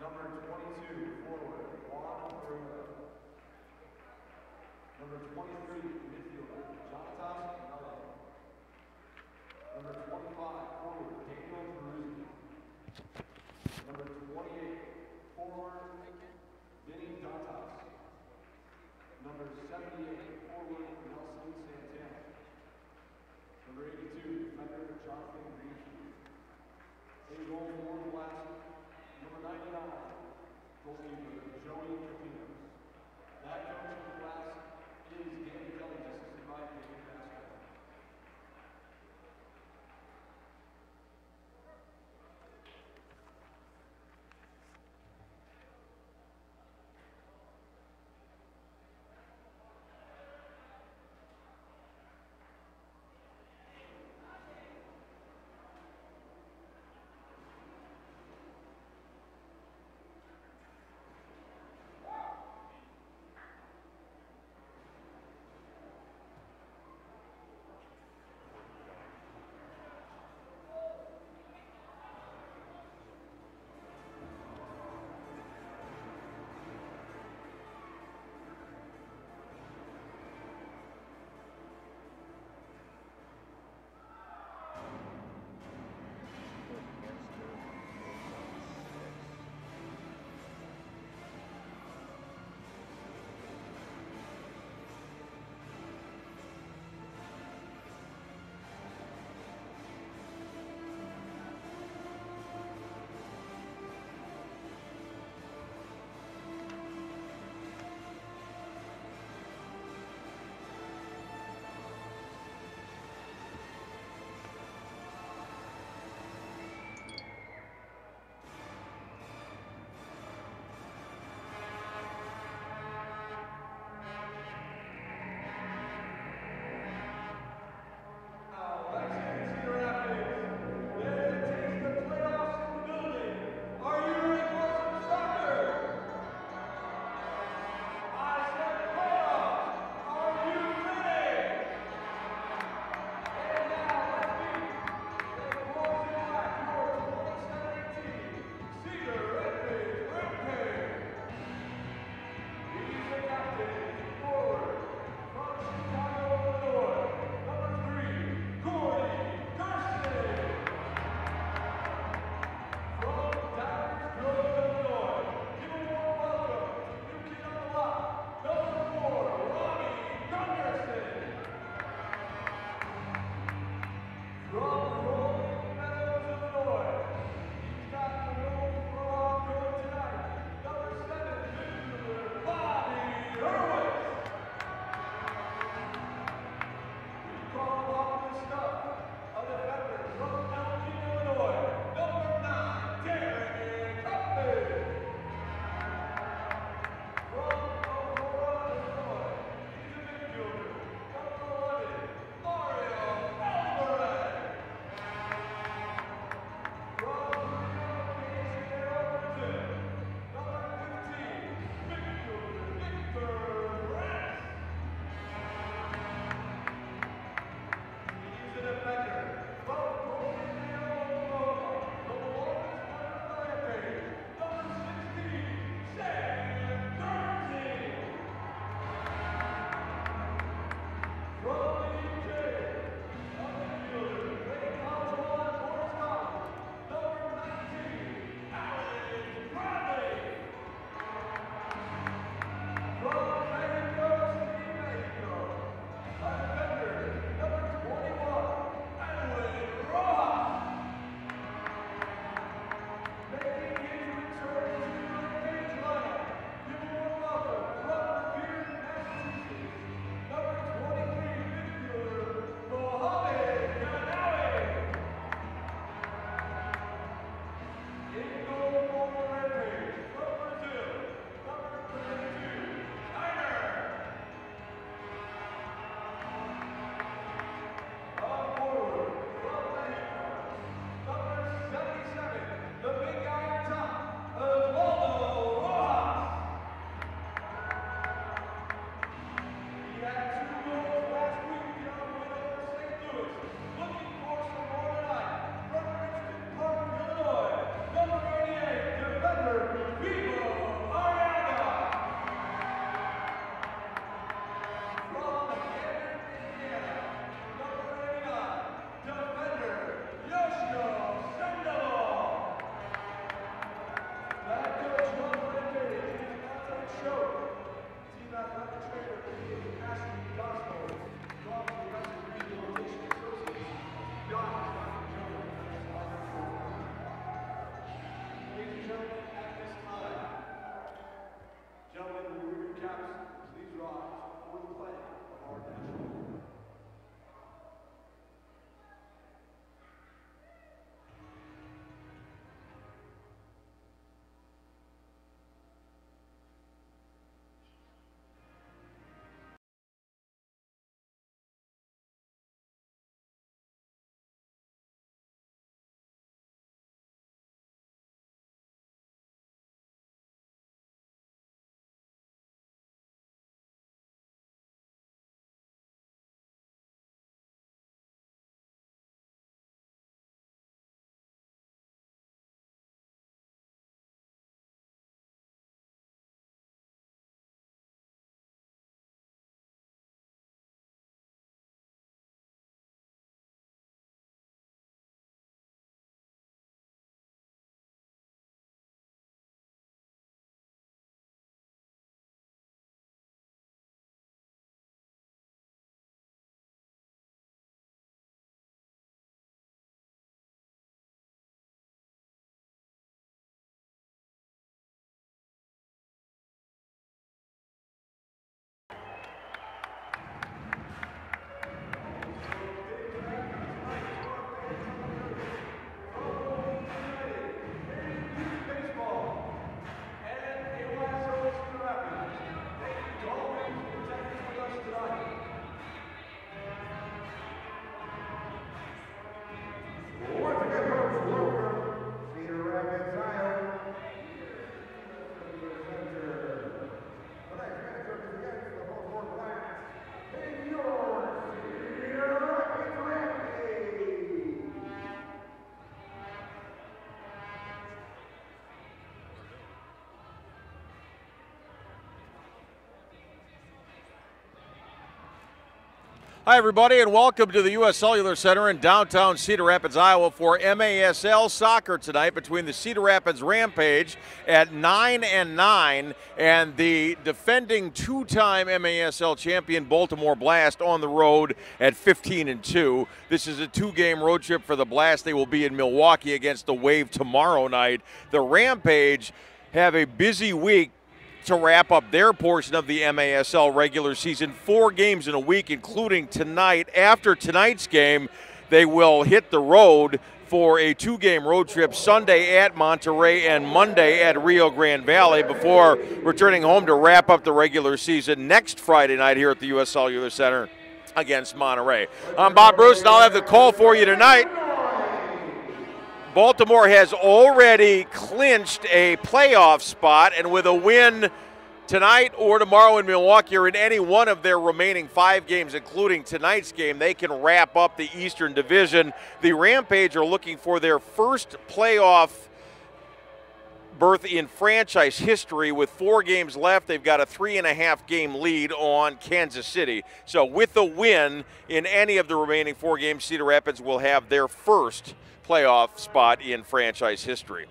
Number 22, forward, Juan Bruno. Number 23, midfielder, Jonathan Mello. Number 25, forward, Daniel Peruzzi. Number 28, forward, Vinny Dantas. Number 78, forward, Nelson Santana. Number 82, defender, Jonathan Green. In goal for Blaster, number 99, goalkeeper, Joey Capinos. That coach of the class is Danny Kelly, assisted by David Pascal. Hi, everybody, and welcome to the U.S. Cellular Center in downtown Cedar Rapids, Iowa for MASL soccer tonight between the Cedar Rapids Rampage at 9-9 and the defending two-time MASL champion Baltimore Blast on the road at 15-2. This is a two-game road trip for the Blast. They will be in Milwaukee against the Wave tomorrow night. The Rampage have a busy week to wrap up their portion of the MASL regular season. 4 games in a week, including tonight. After tonight's game, they will hit the road for a 2-game road trip Sunday at Monterey and Monday at Rio Grande Valley before returning home to wrap up the regular season next Friday night here at the U.S. Cellular Center against Monterey. I'm Bob Bruce, and I'll have the call for you tonight. Baltimore has already clinched a playoff spot, and with a win tonight or tomorrow in Milwaukee or in any one of their remaining 5 games, including tonight's game, they can wrap up the Eastern Division. The Rampage are looking for their first playoff berth in franchise history. With 4 games left, they've got a 3.5 game lead on Kansas City. So with a win in any of the remaining 4 games, Cedar Rapids will have their first playoff spot in franchise history.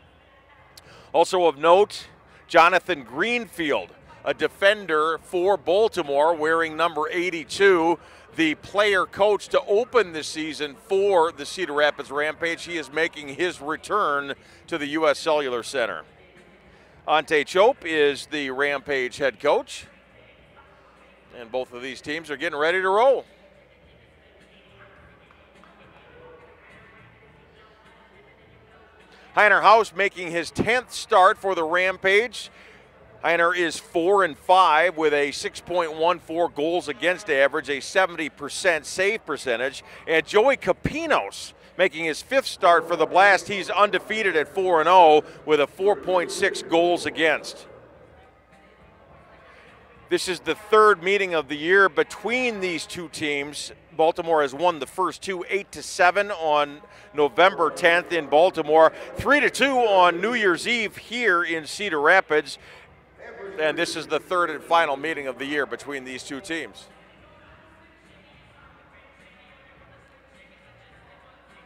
Also of note, Jonathan Greenfield, a defender for Baltimore, wearing number 82, the player coach to open the season for the Cedar Rapids Rampage. He is making his return to the U.S. Cellular Center. Ante Chope is the Rampage head coach, and both of these teams are getting ready to roll. Heiner House making his 10th start for the Rampage. Heiner is 4-5 with a 6.14 goals against average, a 70% save percentage. And Joey Capinos making his 5th start for the Blast. He's undefeated at 4-0 with a 4.6 goals against. This is the 3rd meeting of the year between these two teams. Baltimore has won the first 2, 8-7 on November 10th in Baltimore, 3-2 on New Year's Eve here in Cedar Rapids. And this is the 3rd and final meeting of the year between these two teams.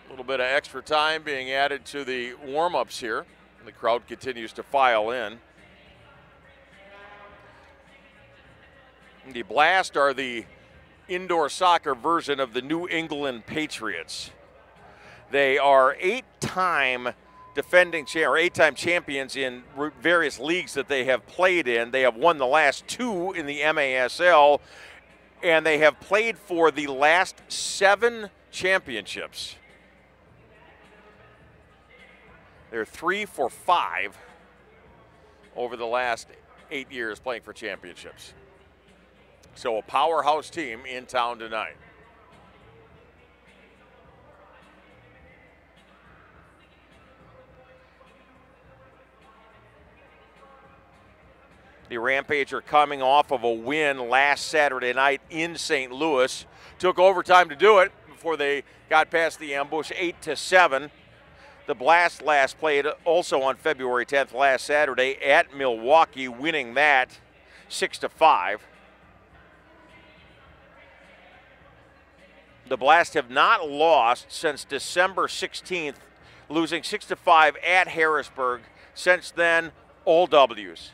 A little bit of extra time being added to the warm-ups here. The crowd continues to file in. The Blast are the indoor soccer version of the New England Patriots. They are 8-time defending or 8-time champions in various leagues that they have played in. They have won the last 2 in the MASL, and they have played for the last 7 championships. They're 3 for 5 over the last 8 years playing for championships. So a powerhouse team in town tonight. The Rampage are coming off of a win last Saturday night in St. Louis. Took overtime to do it before they got past the ambush, 8-7. The Blast last played also on February 10th last Saturday at Milwaukee, winning that 6-5. The Blast have not lost since December 16th, losing 6-5 at Harrisburg. Since then, all W's.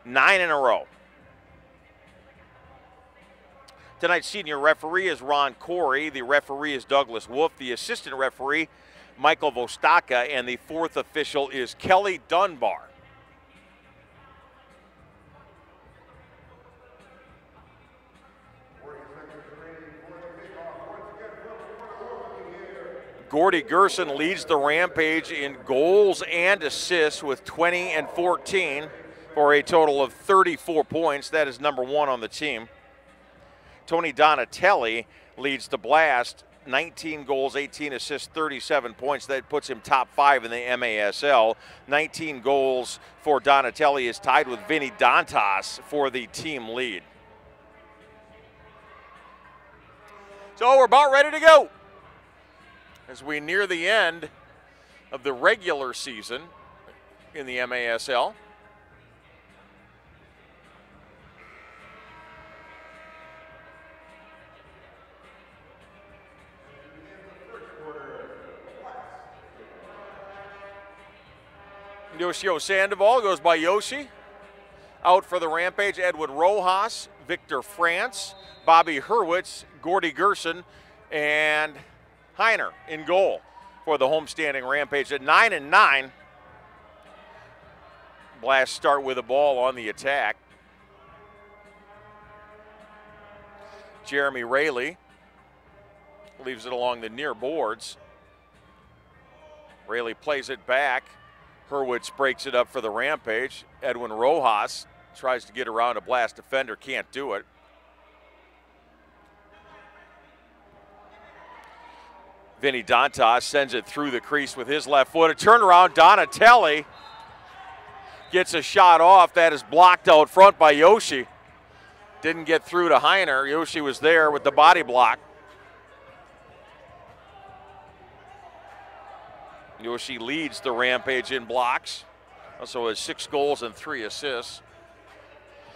9 in a row. Tonight's senior referee is Ron Corey. The referee is Douglas Wolf. The assistant referee, Michael Vostaka. And the 4th official is Kelly Dunbar. Gordy Gerson leads the Rampage in goals and assists with 20 and 14 for a total of 34 points. That is number 1 on the team. Tony Donatelli leads the Blast, 19 goals, 18 assists, 37 points. That puts him top 5 in the MASL. 19 goals for Donatelli is tied with Vinny Dantas for the team lead. So we're about ready to go as we near the end of the regular season in the MASL. Yoshio Sandoval goes by Yoshi. Out for the Rampage, Edwin Rojas, Victor France, Bobby Hurwitz, Gordy Gerson, and Heiner in goal for the homestanding Rampage at 9-9. Blast start with a ball on the attack. Jeremy Rayleigh leaves it along the near boards. Rayleigh plays it back. Hurwitz breaks it up for the Rampage. Edwin Rojas tries to get around a Blast defender, can't do it. Vinny Dantas sends it through the crease with his left foot. A turnaround, Donatelli gets a shot off. That is blocked out front by Yoshi. Didn't get through to Heiner. Yoshi was there with the body block. Yoshi leads the Rampage in blocks. Also has 6 goals and 3 assists.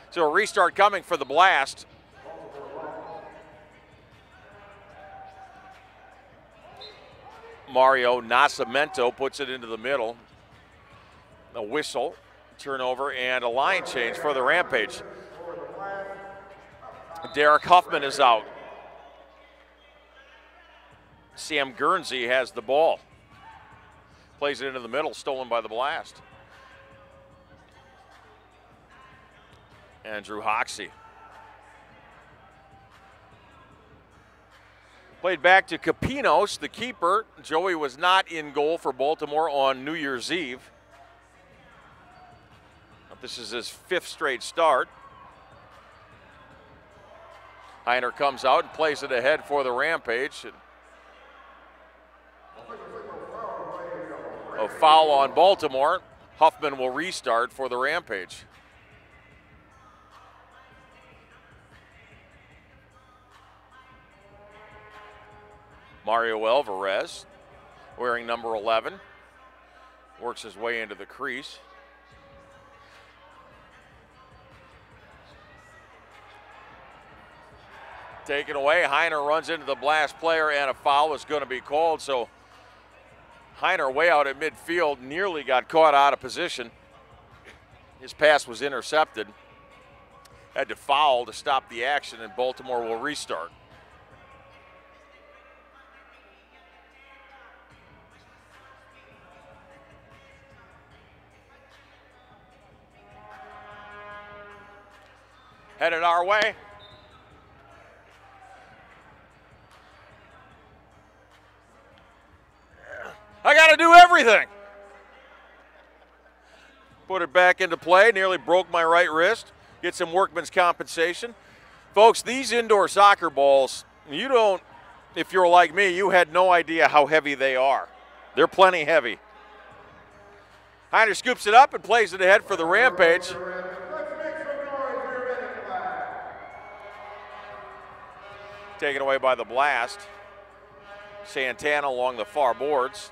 So a restart coming for the Blast. Mario Nascimento puts it into the middle. A whistle, turnover, and a line change for the Rampage. Derek Huffman is out. Sam Guernsey has the ball. Plays it into the middle, stolen by the Blast. Andrew Hoxie. Played back to Capinos, the keeper. Joey was not in goal for Baltimore on New Year's Eve. This is his 5th straight start. Heiner comes out and plays it ahead for the Rampage. A foul on Baltimore. Huffman will restart for the Rampage. Mario Alvarez, wearing number 11, works his way into the crease. Taken away, Heiner runs into the Blast player and a foul is going to be called. So Heiner way out at midfield, nearly got caught out of position. His pass was intercepted. Had to foul to stop the action and Baltimore will restart. Headed our way. I got to do everything. Put it back into play, nearly broke my right wrist. Get some workman's compensation. Folks, these indoor soccer balls, you don't, if you're like me, you had no idea how heavy they are. They're plenty heavy. Heiner scoops it up and plays it ahead for the Rampage. Taken away by the Blast. Santana along the far boards.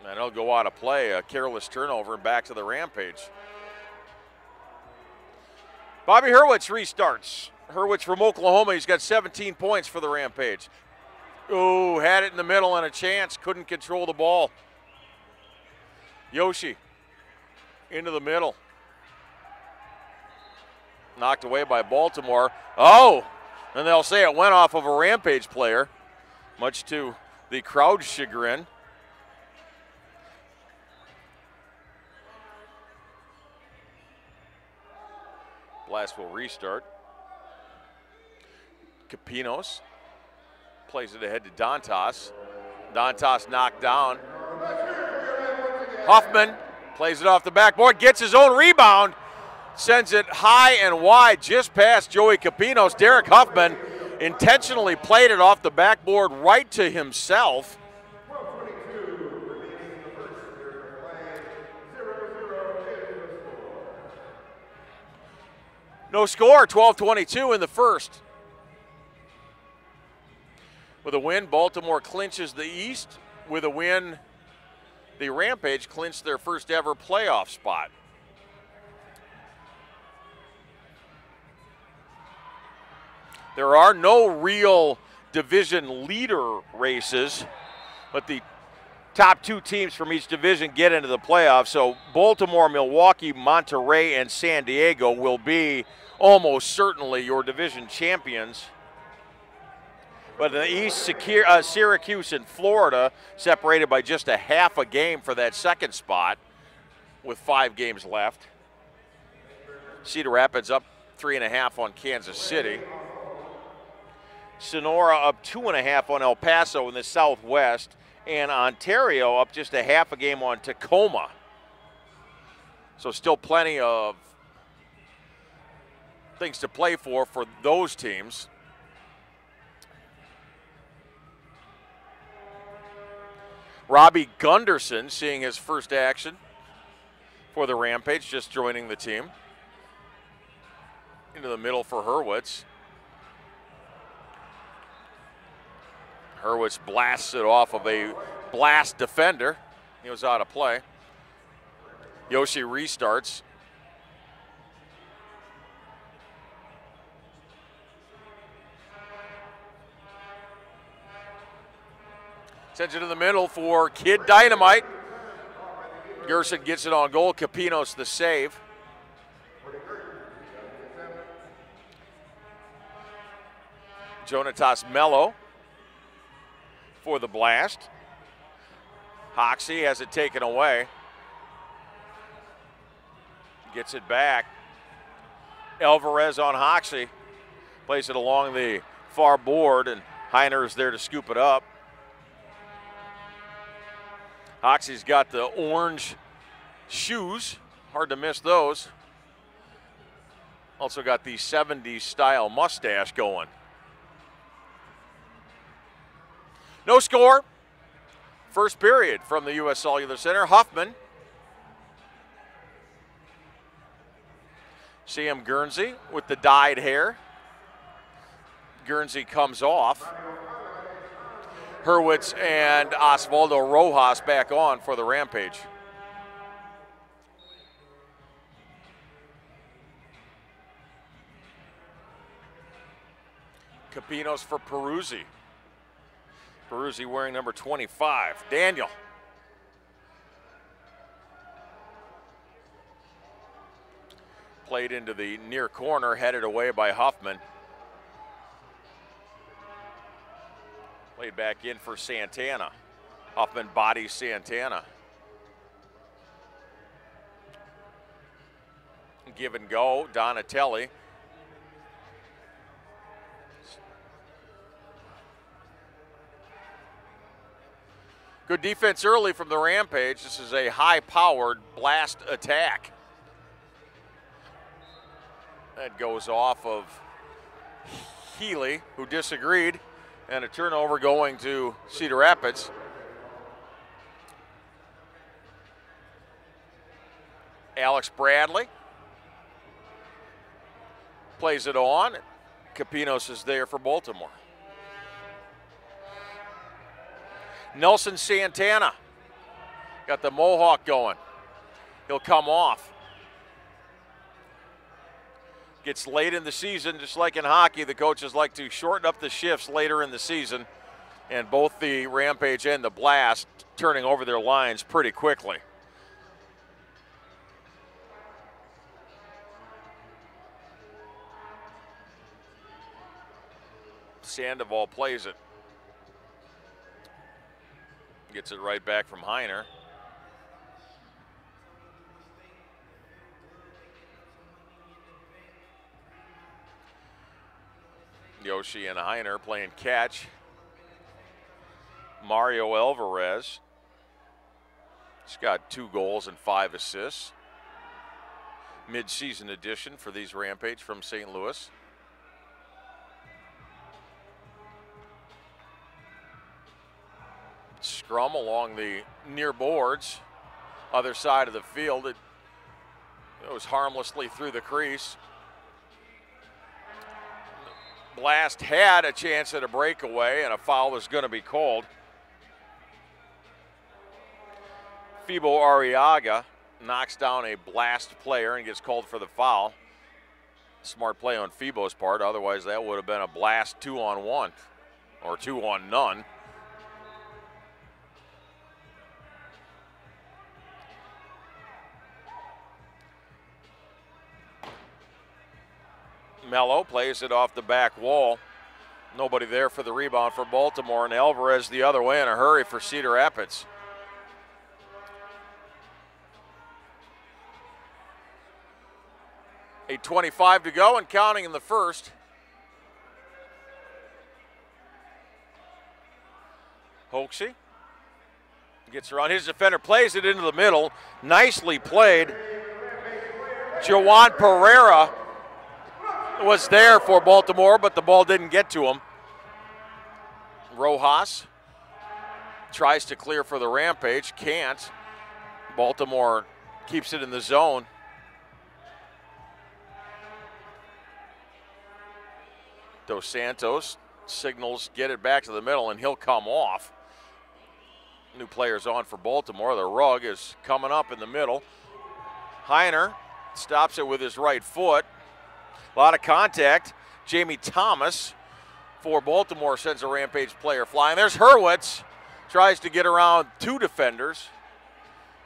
And he'll go out of play, a careless turnover and back to the Rampage. Bobby Hurwitz restarts. Hurwitz from Oklahoma, he's got 17 points for the Rampage. Ooh, had it in the middle and a chance, couldn't control the ball. Yoshi into the middle. Knocked away by Baltimore. Oh, and they'll say it went off of a Rampage player, much to the crowd's chagrin. Blast will restart. Capinos plays it ahead to Dantas. Dantas knocked down. Huffman plays it off the backboard, gets his own rebound, sends it high and wide just past Joey Capinos. Derek Huffman intentionally played it off the backboard right to himself. No score, 12-22 in the first. With a win, Baltimore clinches the East. With a win, the Rampage clinched their first ever playoff spot. There are no real division leader races, but the top 2 teams from each division get into the playoffs. So Baltimore, Milwaukee, Monterey, and San Diego will be almost certainly your division champions. But in the East, Syracuse and Florida separated by just a half a game for that second spot with 5 games left. Cedar Rapids up 3.5 on Kansas City. Sonora up 2.5 on El Paso in the Southwest. And Ontario up just a half a game on Tacoma. So still plenty of things to play for those teams. Robbie Gunderson seeing his first action for the Rampage, just joining the team. Into the middle for Hurwitz. Hurwitz blasts it off of a blast defender. He was out of play. Yoshi restarts. Sends it in the middle for Kid Dynamite. Gerson gets it on goal. Capinos the save. Jonatas Mello for the blast. Hoxie has it taken away. Gets it back. Alvarez on Hoxie. Plays it along the far board, and Heiner is there to scoop it up. Hoxie's got the orange shoes. Hard to miss those. Also got the 70s style mustache going. No score. First period from the U.S. Cellular Center. Huffman. Sam Guernsey with the dyed hair. Guernsey comes off. Hurwitz and Osvaldo Rojas back on for the Rampage. Capinos for Peruzzi. Peruzzi wearing number 25. Daniel. Played into the near corner, headed away by Huffman. Played back in for Santana. Huffman bodies Santana. Give and go, Donatelli. Good defense early from the Rampage. This is a high-powered blast attack. That goes off of Healy, who disagreed. And a turnover going to Cedar Rapids. Alex Bradley plays it on. Capinos is there for Baltimore. Nelson Santana got the mohawk going. He'll come off. Gets late in the season, just like in hockey, the coaches like to shorten up the shifts later in the season, and both the Rampage and the Blast turning over their lines pretty quickly. Sandoval plays it. Gets it right back from Heiner. Yoshi and Heiner playing catch. Mario Alvarez. He's got 2 goals and 5 assists. Mid-season addition for these Rampage from St. Louis. Scrum along the near boards. Other side of the field. It goes harmlessly through the crease. Blast had a chance at a breakaway, and a foul was going to be called. Fibo Arriaga knocks down a Blast player and gets called for the foul. Smart play on Fibo's part, otherwise that would have been a Blast 2-on-1 or 2-on-none. Mello plays it off the back wall. Nobody there for the rebound for Baltimore, and Alvarez the other way in a hurry for Cedar Rapids. A 25 to go and counting in the first. Hoaxie gets around his defender, plays it into the middle. Nicely played. Jawan Pereira was there for Baltimore, but the ball didn't get to him. Rojas tries to clear for the Rampage, can't. Baltimore keeps it in the zone. Dos Santos signals, get it back to the middle, and he'll come off. New players on for Baltimore. The rug is coming up in the middle. Heiner stops it with his right foot. A lot of contact. Jamie Thomas for Baltimore sends a Rampage player flying. There's Hurwitz. Tries to get around two defenders.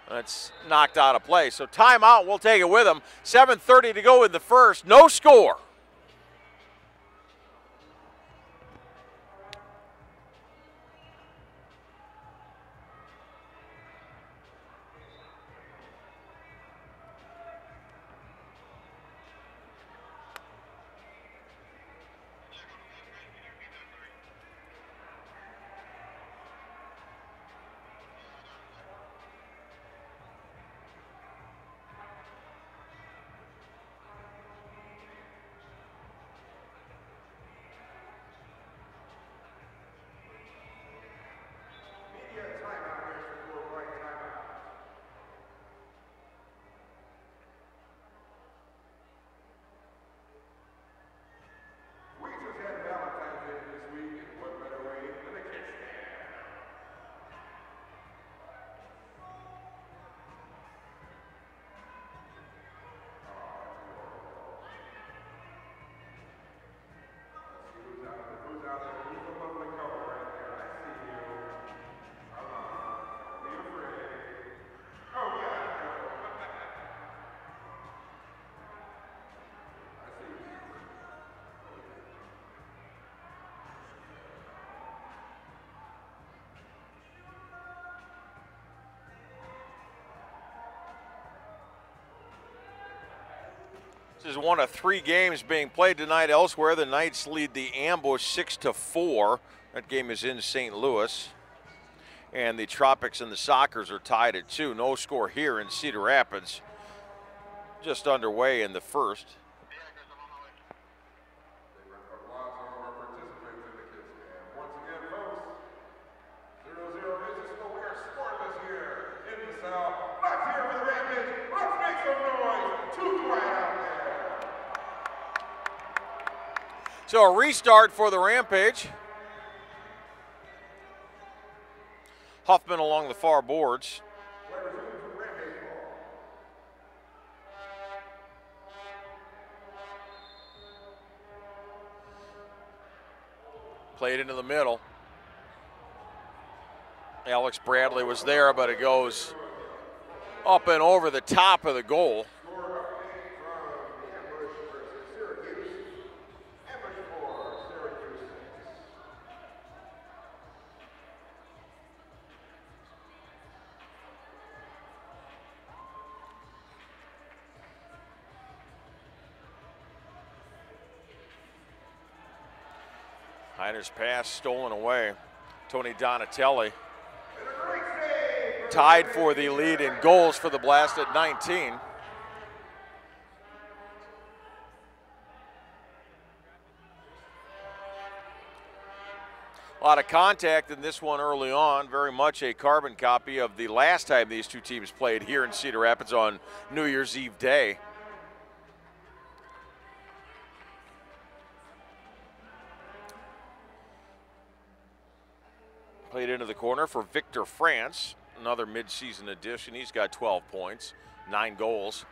That's knocked out of play. So timeout, we'll take it with him. 7:30 to go in the first. No score. This is one of 3 games being played tonight elsewhere. The Knights lead the Ambush 6-4. That game is in St. Louis. And the Tropics and the Sockers are tied at 2. No score here in Cedar Rapids. Just underway in the first. So a restart for the Rampage. Huffman along the far boards. Played into the middle. Alex Bradley was there, but it goes up and over the top of the goal. Heiner's pass stolen away. Tony Donatelli tied for the lead in goals for the Blast at 19. A lot of contact in this one early on. Very much a carbon copy of the last time these two teams played here in Cedar Rapids on New Year's Eve day. Played into the corner for Victor France, another mid-season addition. He's got 12 points, 9 goals.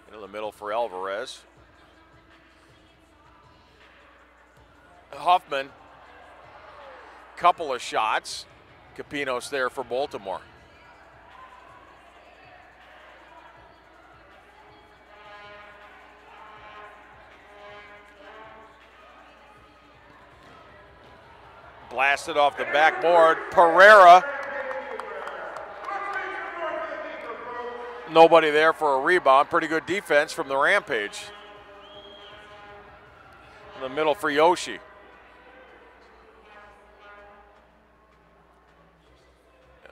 Into the middle for Alvarez. Huffman, couple of shots. Capinos there for Baltimore. Blasted off the backboard. Pereira. Nobody there for a rebound. Pretty good defense from the Rampage. In the middle for Yoshi.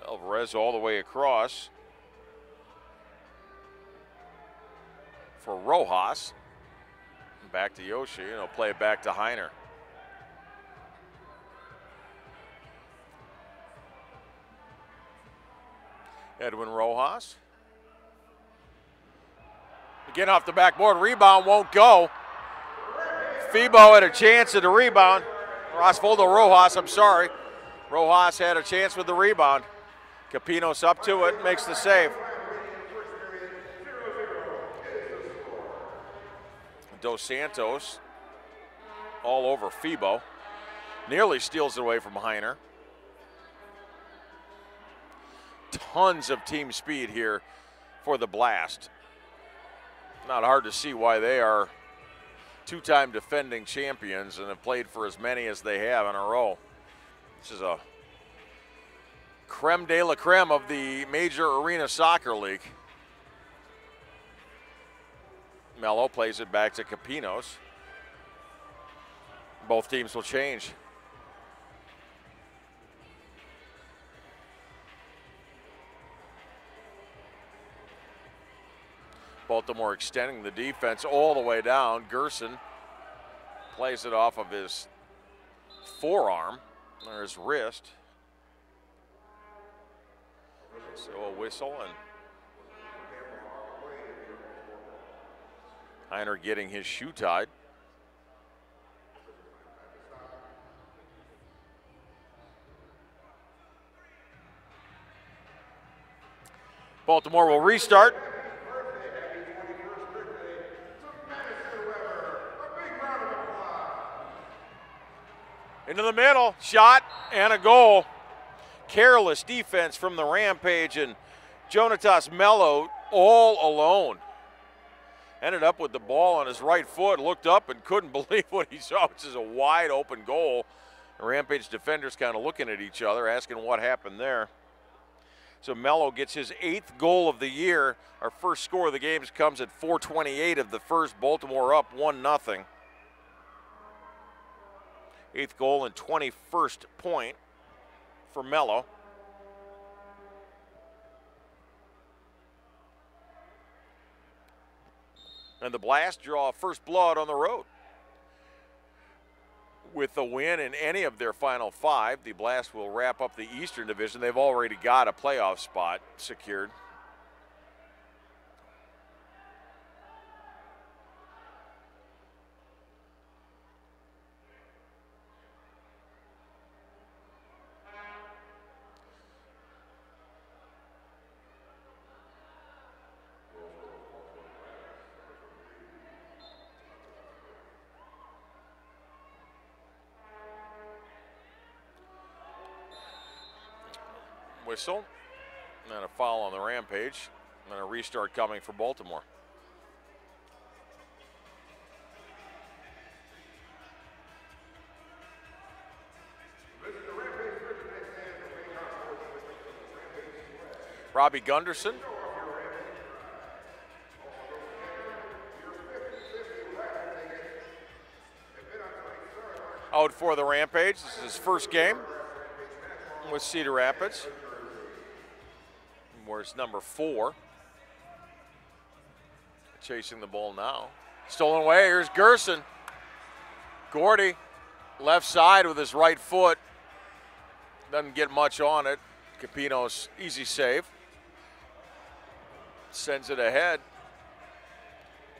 Alvarez all the way across for Rojas. Back to Yoshi, and he'll play it back to Heiner. Edwin Rojas. Again off the backboard, rebound won't go. Febo had a chance at the rebound. Rosfoldo Rojas, I'm sorry. Rojas had a chance with the rebound. Capinos up to it, makes the save. Dos Santos all over Febo. Nearly steals it away from Heiner. Tons of team speed here for the Blast. Not hard to see why they are two-time defending champions and have played for as many as they have in a row. This is a creme de la creme of the Major Arena Soccer League. Mello plays it back to Capinos. Both teams will change. Baltimore extending the defense all the way down. Gerson plays it off of his forearm or his wrist. So a whistle, and Heiner getting his shoe tied. Baltimore will restart. Into the middle, shot and a goal. Careless defense from the Rampage, and Jonatas Mello all alone. Ended up with the ball on his right foot, looked up and couldn't believe what he saw, which is a wide open goal. The Rampage defenders kind of looking at each other, asking what happened there. So Mello gets his 8th goal of the year. Our first score of the games comes at 4:28 of the first. Baltimore up 1-0. 8th goal and 21st point for Mello. And the Blast draw first blood on the road. With a win in any of their final 5, the Blast will wrap up the Eastern Division. They've already got a playoff spot secured. Whistle, and then a foul on the Rampage, and then a restart coming for Baltimore. Robbie Gunderson. Out for the Rampage. This is his first game with Cedar Rapids. Where's number 4? Chasing the ball now. Stolen away, here's Gerson. Gordy, left side with his right foot. Doesn't get much on it. Capinos, easy save. Sends it ahead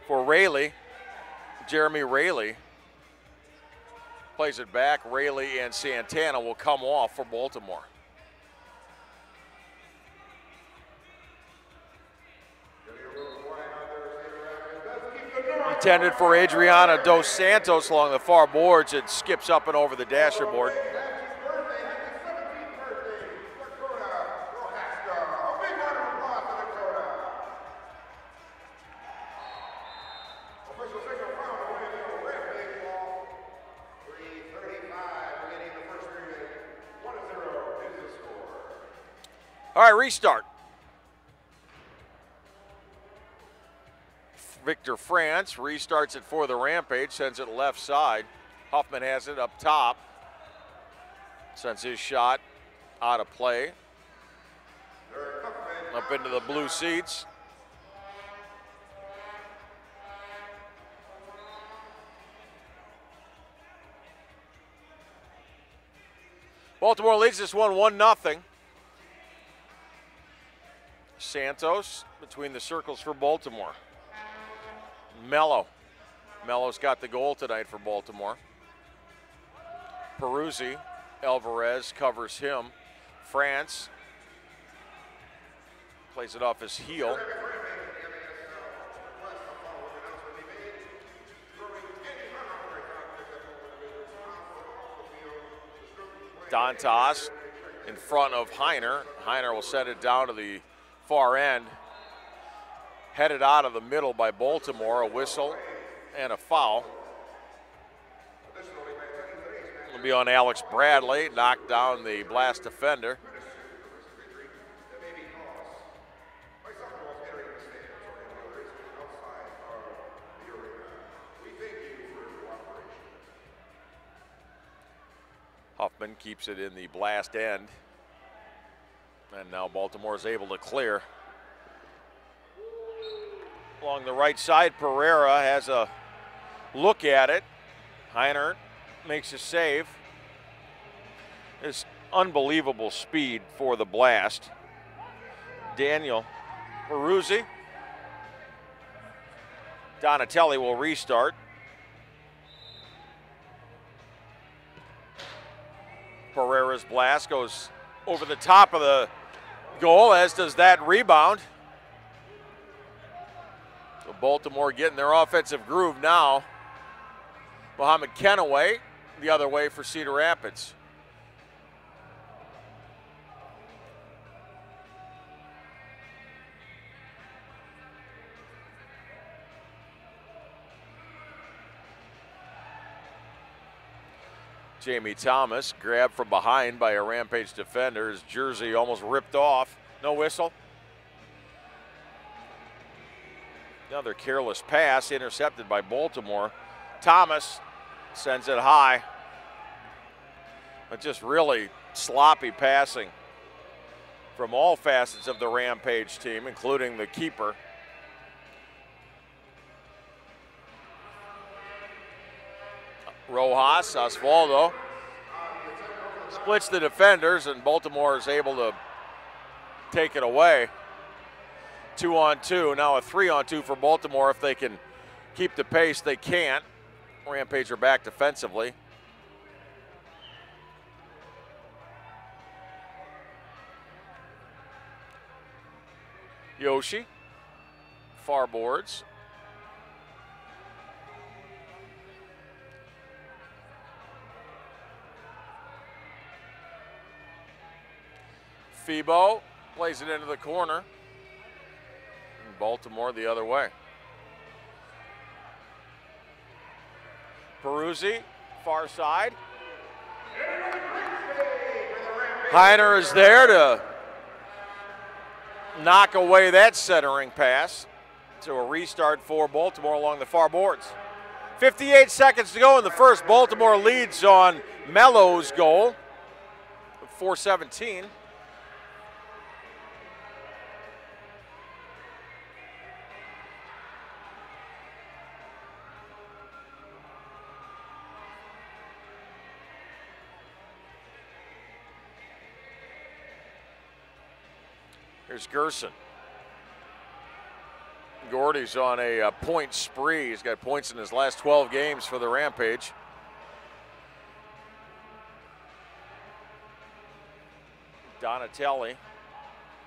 for Rayleigh. Jeremy Rayleigh. Plays it back. Rayleigh and Santana will come off for Baltimore. Intended for Adriana Dos Santos along the far boards. It skips up and over the dasher board. All right, restart. Victor France restarts it for the Rampage, sends it left side. Huffman has it up top. Sends his shot out of play. Up into the blue seats. Baltimore leads this one 1-0. Santos between the circles for Baltimore. Mello's got the goal tonight for Baltimore. Peruzzi, Alvarez covers him. France plays it off his heel. Dantas in front of Heiner. Heiner will set it down to the far end. Headed out of the middle by Baltimore, a whistle and a foul. It'll be on Alex Bradley, knocked down the Blast defender. Huffman keeps it in the Blast end. And now Baltimore is able to clear. Along the right side, Pereira has a look at it. Heiner makes a save. It's unbelievable speed for the Blast. Daniel Peruzzi. Donatelli will restart. Pereira's blast goes over the top of the goal, as does that rebound. So Baltimore getting their offensive groove now. Mohamed Kenaway the other way for Cedar Rapids. Jamie Thomas grabbed from behind by a Rampage defender. His jersey almost ripped off. No whistle. Another careless pass intercepted by Baltimore. Thomas sends it high. But just really sloppy passing from all facets of the Rampage team, including the keeper. Rojas, Osvaldo splits the defenders, and Baltimore is able to take it away. 2-on-2, now a 3-on-2 for Baltimore. If they can keep the pace, they can't. Rampage are back defensively. Yoshi, far boards. Febo plays it into the corner. And Baltimore the other way. Peruzzi, far side. Heiner is there to knock away that centering pass. So a restart for Baltimore along the far boards. 58 seconds to go in the first. Baltimore leads on Mello's goal. 4:17. Here's Gerson. Gordy's on a point spree. He's got points in his last 12 games for the Rampage. Donatelli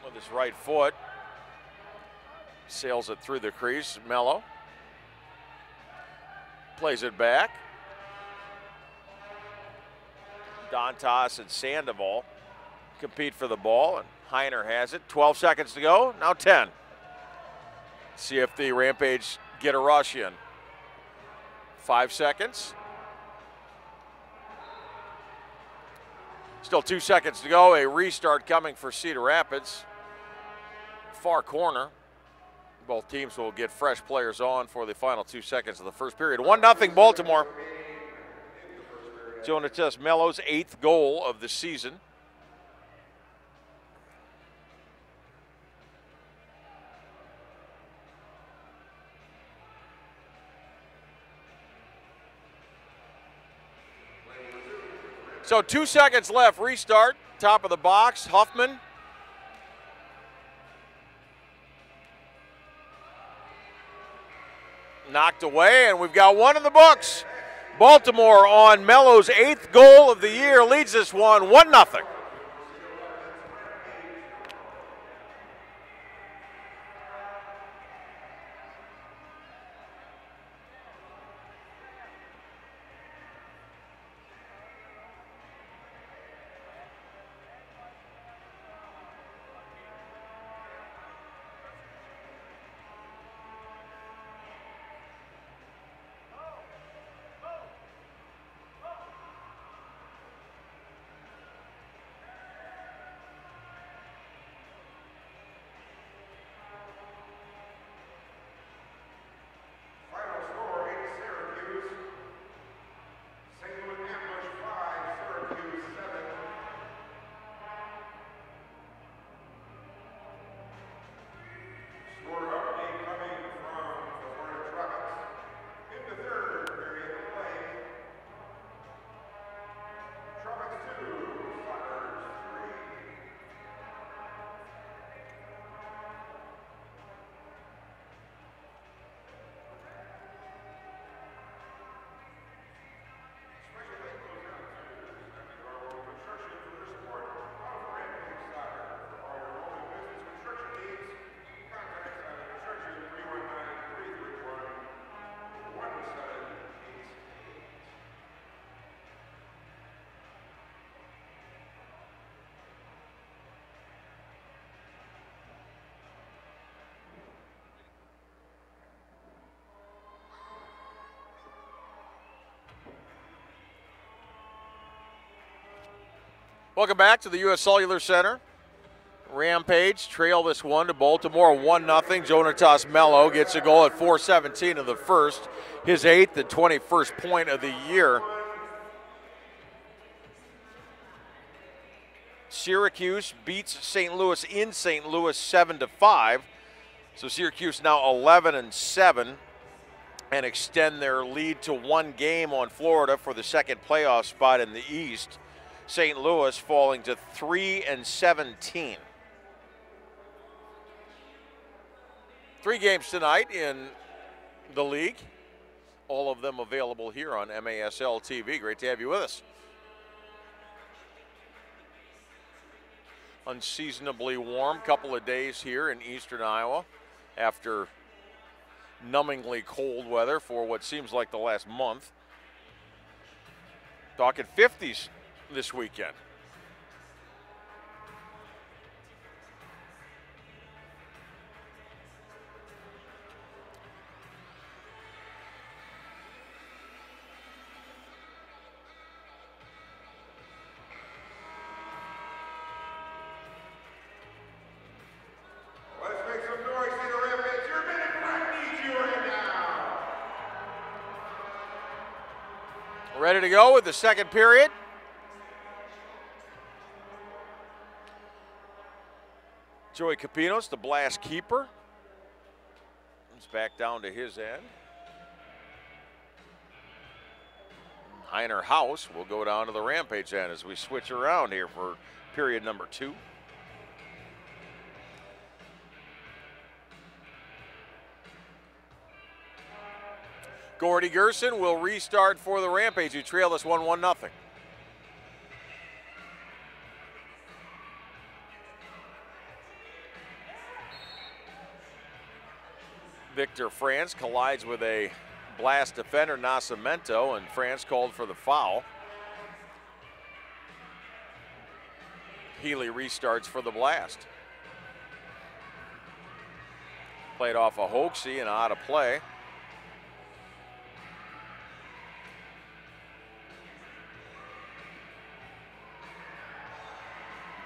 with his right foot. Sails it through the crease. Mello plays it back. Dantas and Sandoval compete for the ball, and Heiner has it. 12 seconds to go, now 10. See if the Rampage get a rush in. 5 seconds. Still 2 seconds to go. A restart coming for Cedar Rapids. Far corner. Both teams will get fresh players on for the final 2 seconds of the first period. 1-0 Baltimore. Jonatas Mello's 8th goal of the season. So 2 seconds left, restart, top of the box, Huffman. Knocked away, and we've got one in the books. Baltimore on Mello's 8th goal of the year leads this one 1-0. Welcome back to the U.S. Cellular Center. Rampage trail this one to Baltimore 1-0. Jonatas Mello gets a goal at 4:17 of the first, his 8th and 21st point of the year. Syracuse beats St. Louis in St. Louis 7-5. So Syracuse now 11-7 and extend their lead to 1 game on Florida for the second playoff spot in the East. St. Louis falling to 3-17. 3 games tonight in the league. All of them available here on MASL TV. Great to have you with us. Unseasonably warm couple of days here in eastern Iowa after numbingly cold weather for what seems like the last month. Talking 50s this weekend. Let's make some noise, Cedar Rampage. Your minute clock needs you right now. Ready to go with the second period. Joey Capinos, the blast keeper. It's back down to his end. Heiner House will go down to the Rampage end as we switch around here for period number 2. Gordy Gerson will restart for the Rampage, who trail this 1-0. Victor France collides with a blast defender, Nascimento, and France called for the foul. Healy restarts for the blast. Played off a Hoaxie and out of play.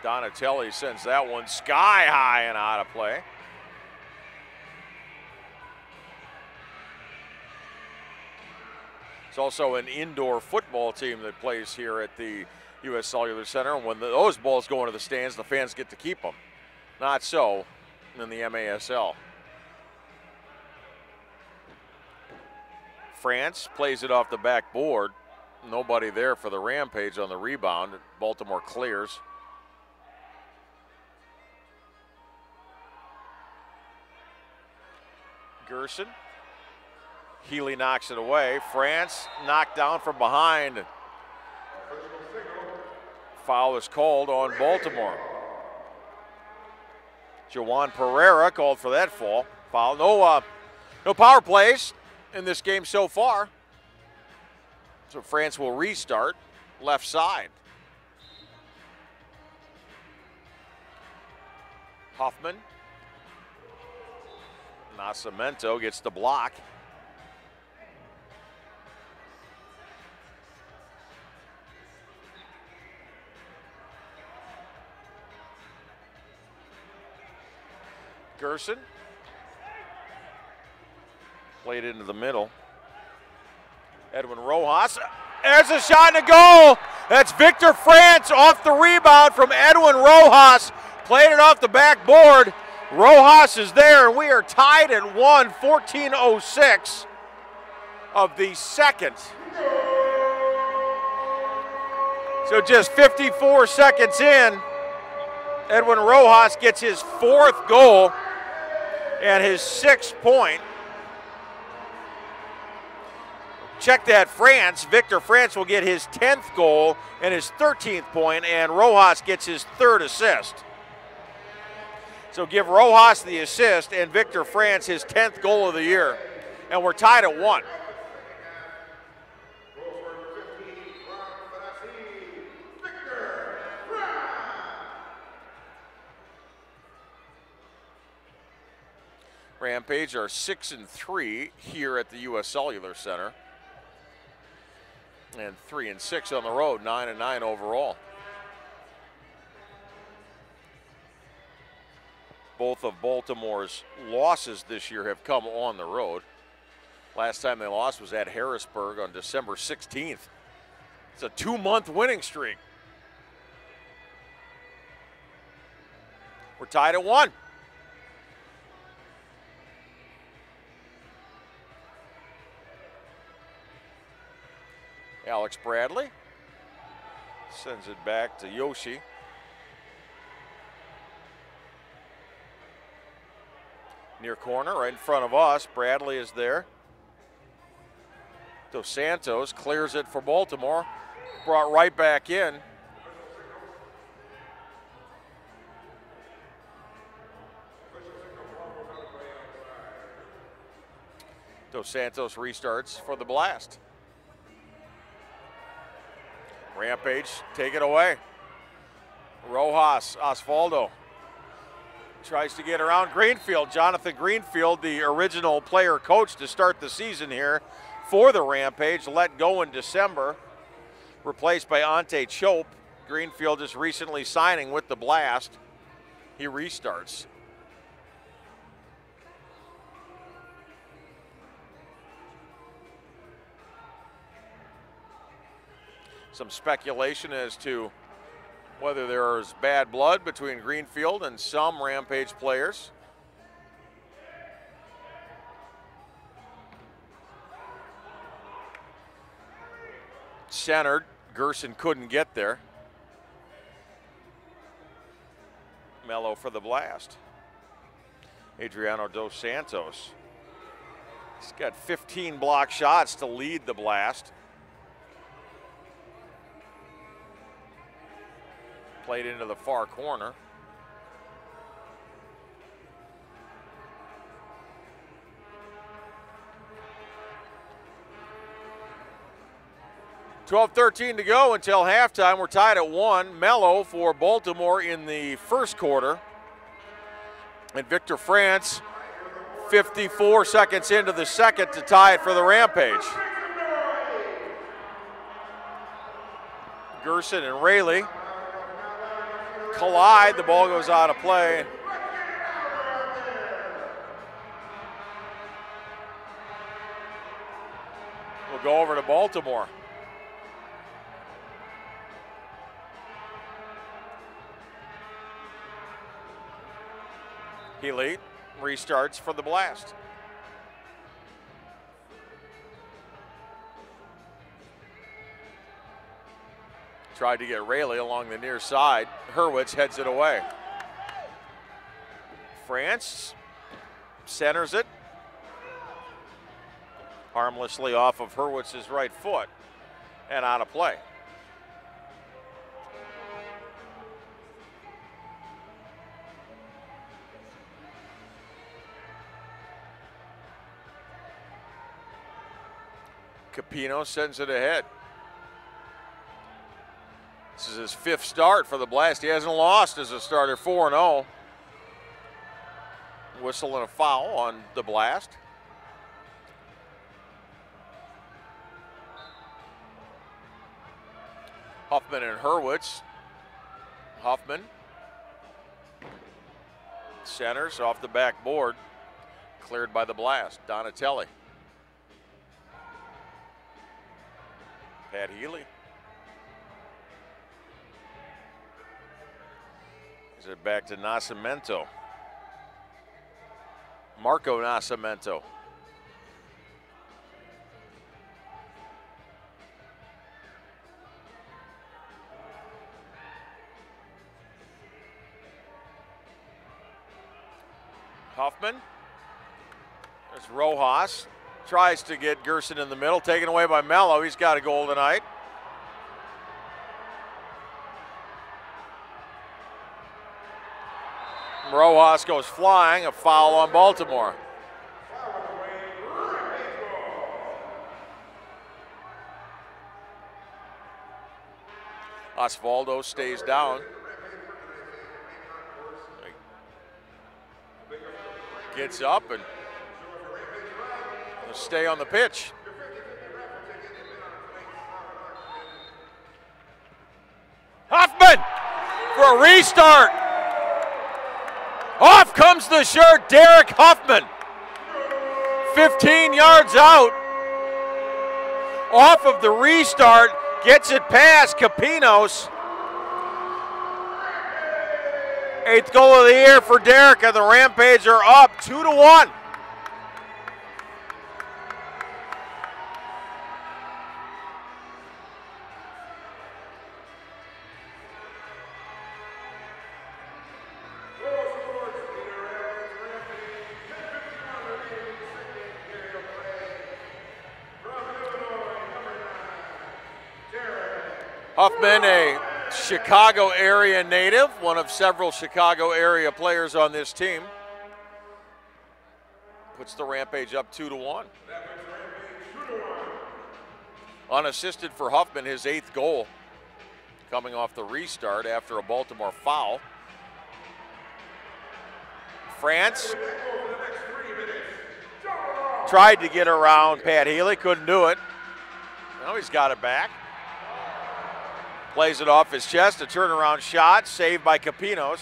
Donatelli sends that one sky high and out of play. It's also an indoor football team that plays here at the U.S. Cellular Center. And when those balls go into the stands, the fans get to keep them. Not so in the MASL. France plays it off the backboard. Nobody there for the Rampage on the rebound. Baltimore clears. Gerson. Healy knocks it away. France knocked down from behind. Foul is called on Baltimore. Jawan Pereira called for that foul. No power plays in this game so far. So France will restart left side. Huffman. Nascimento gets the block. Gerson. Played into the middle. Edwin Rojas. There's a shot and a goal. That's Victor France off the rebound from Edwin Rojas. Played it off the backboard. Rojas is there, and we are tied at 1, 14:06 of the second. So just 54 seconds in, Edwin Rojas gets his 4th goal and his 6th point. Check that, France. Victor France will get his 10th goal and his 13th point, and Rojas gets his 3rd assist. So give Rojas the assist and Victor France his 10th goal of the year. And we're tied at 1. Rampage are 6-3 here at the U.S. Cellular Center. And 3-6 on the road, 9-9 overall. Both of Baltimore's losses this year have come on the road. Last time they lost was at Harrisburg on December 16th. It's a 2-month winning streak. We're tied at 1. Alex Bradley sends it back to Yoshi. Near corner, right in front of us. Bradley is there. Dos Santos clears it for Baltimore. Brought right back in. Dos Santos restarts for the Blast. Rampage, take it away. Rojas, Osvaldo. Tries to get around Greenfield. Jonathan Greenfield, the original player coach to start the season here for the Rampage, let go in December. Replaced by Ante Chope. Greenfield just recently signing with the Blast. He restarts. Some speculation as to whether there is bad blood between Greenfield and some Rampage players. Centered, Gerson couldn't get there. Mello for the Blast. Adriano Dos Santos. He's got 15 block shots to lead the Blast. Played into the far corner. .12:13 to go until halftime. We're tied at 1. Mello for Baltimore in the first quarter. And Victor France, 54 seconds into the second to tie it for the Rampage. Gerson and Rayleigh collide. The ball goes out of play. We'll go over to Baltimore. Healy restarts for the Blast. Tried to get Rayleigh along the near side. Hurwitz heads it away. France centers it. Harmlessly off of Hurwitz's right foot and out of play. Capino sends it ahead. This is his 5th start for the Blast. He hasn't lost as a starter, 4-0. Whistle and a foul on the Blast. Huffman and Hurwitz. Huffman centers off the backboard. Cleared by the Blast. Donatelli. Pat Healy. Is it back to Nascimento? Marco Nascimento. Huffman. There's Rojas. Tries to get Gerson in the middle, taken away by Mello. He's got a goal tonight. Rojas goes flying, a foul on Baltimore. Osvaldo stays down. Gets up and will stay on the pitch. Huffman for a restart. Off comes the shirt, Derek Huffman. 15 yards out. Off of the restart, gets it past Capinos. 8th goal of the year for Derek, and the Rampage are up 2-1. Huffman, a Chicago area native, one of several Chicago area players on this team. Puts the Rampage up 2-1. Unassisted for Huffman, his 8th goal, coming off the restart after a Baltimore foul. France tried to get around Pat Healy, couldn't do it. Now he's got it back. Plays it off his chest, a turnaround shot, saved by Capinos.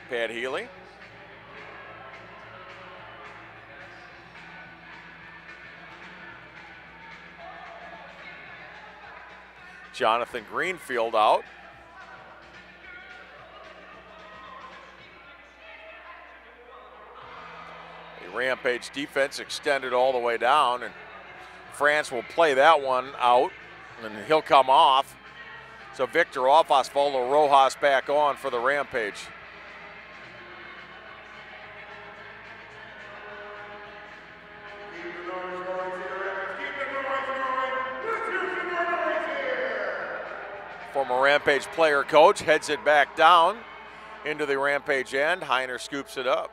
Pat Healy. Jonathan Greenfield out. Rampage defense extended all the way down, and France will play that one out, and he'll come off. So Victor off, Osvaldo Rojas back on for the Rampage. Former Rampage player coach heads it back down into the Rampage end. Heiner scoops it up.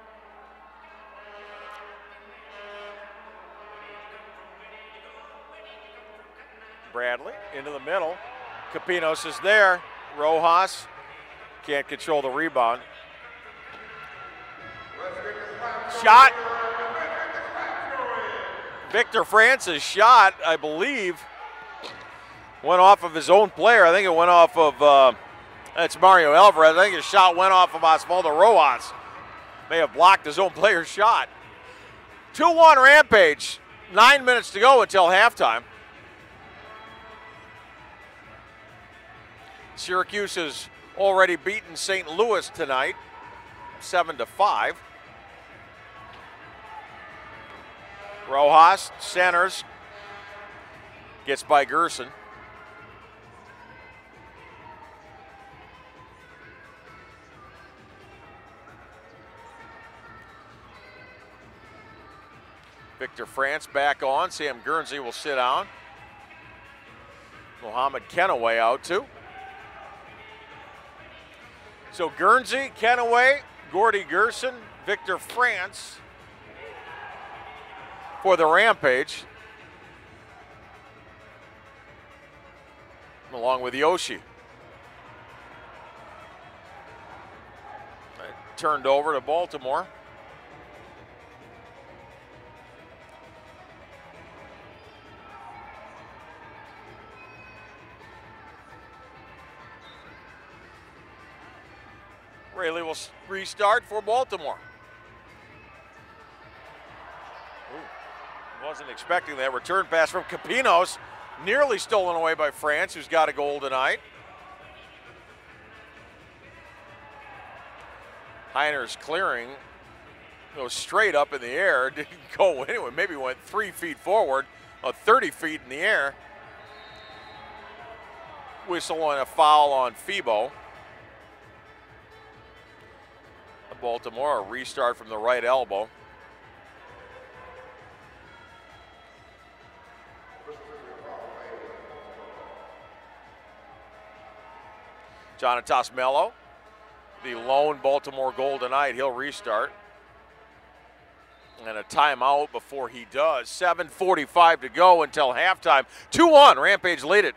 Bradley into the middle. Capinos is there. Rojas can't control the rebound. Shot. Victor France's shot, I believe, went off of his own player. I think it went off of, that's Mario Alvarez. I think his shot went off of Osvaldo Rojas. May have blocked his own player's shot. 2-1 Rampage. 9 minutes to go until halftime. Syracuse has already beaten St. Louis tonight, 7-5. Rojas centers, gets by Gerson. Victor France back on. Sam Guernsey will sit down. Mohamed Kenaway out too. So Guernsey, Kenaway, Gordy Gerson, Victor France for the Rampage, along with Yoshi. Turned over to Baltimore. Rayleigh will restart for Baltimore. Wasn't expecting that return pass from Capinos, nearly stolen away by France, who's got a goal tonight. Heiner's clearing goes straight up in the air, didn't go anyway, maybe went 3 feet forward, 30 feet in the air. Whistle and a foul on Febo. Baltimore, a restart from the right elbow. Jonatas Mello, the lone Baltimore goal tonight, he'll restart. And a timeout before he does. 7:45 to go until halftime. 2-1, Rampage lead it.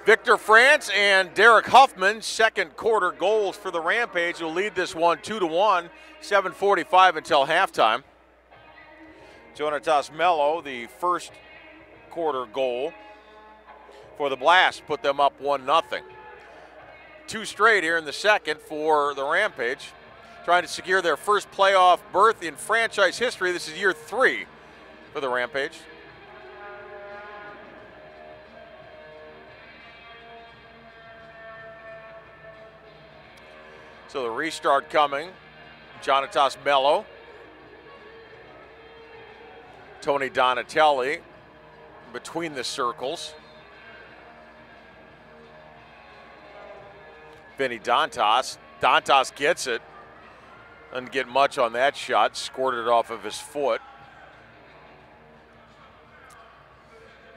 Victor France and Derek Huffman, second quarter goals for the Rampage, will lead this one 2-1, 7:45 until halftime. Jonatas Mello, the first quarter goal for the Blast, put them up 1-0. 2 straight here in the second for the Rampage, trying to secure their first playoff berth in franchise history. This is year 3 for the Rampage. So the restart coming. Jonatas Mello. Tony Donatelli between the circles. Vinny Dantas. Dantas gets it. Doesn't get much on that shot. Squirted it off of his foot.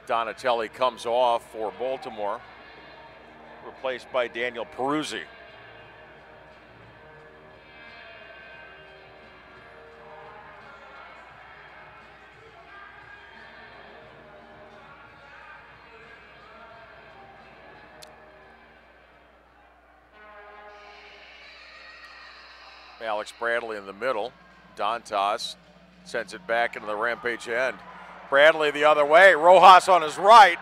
Donatelli comes off for Baltimore. Replaced by Daniel Peruzzi. Alex Bradley in the middle. Dantas sends it back into the Rampage end. Bradley the other way. Rojas on his right.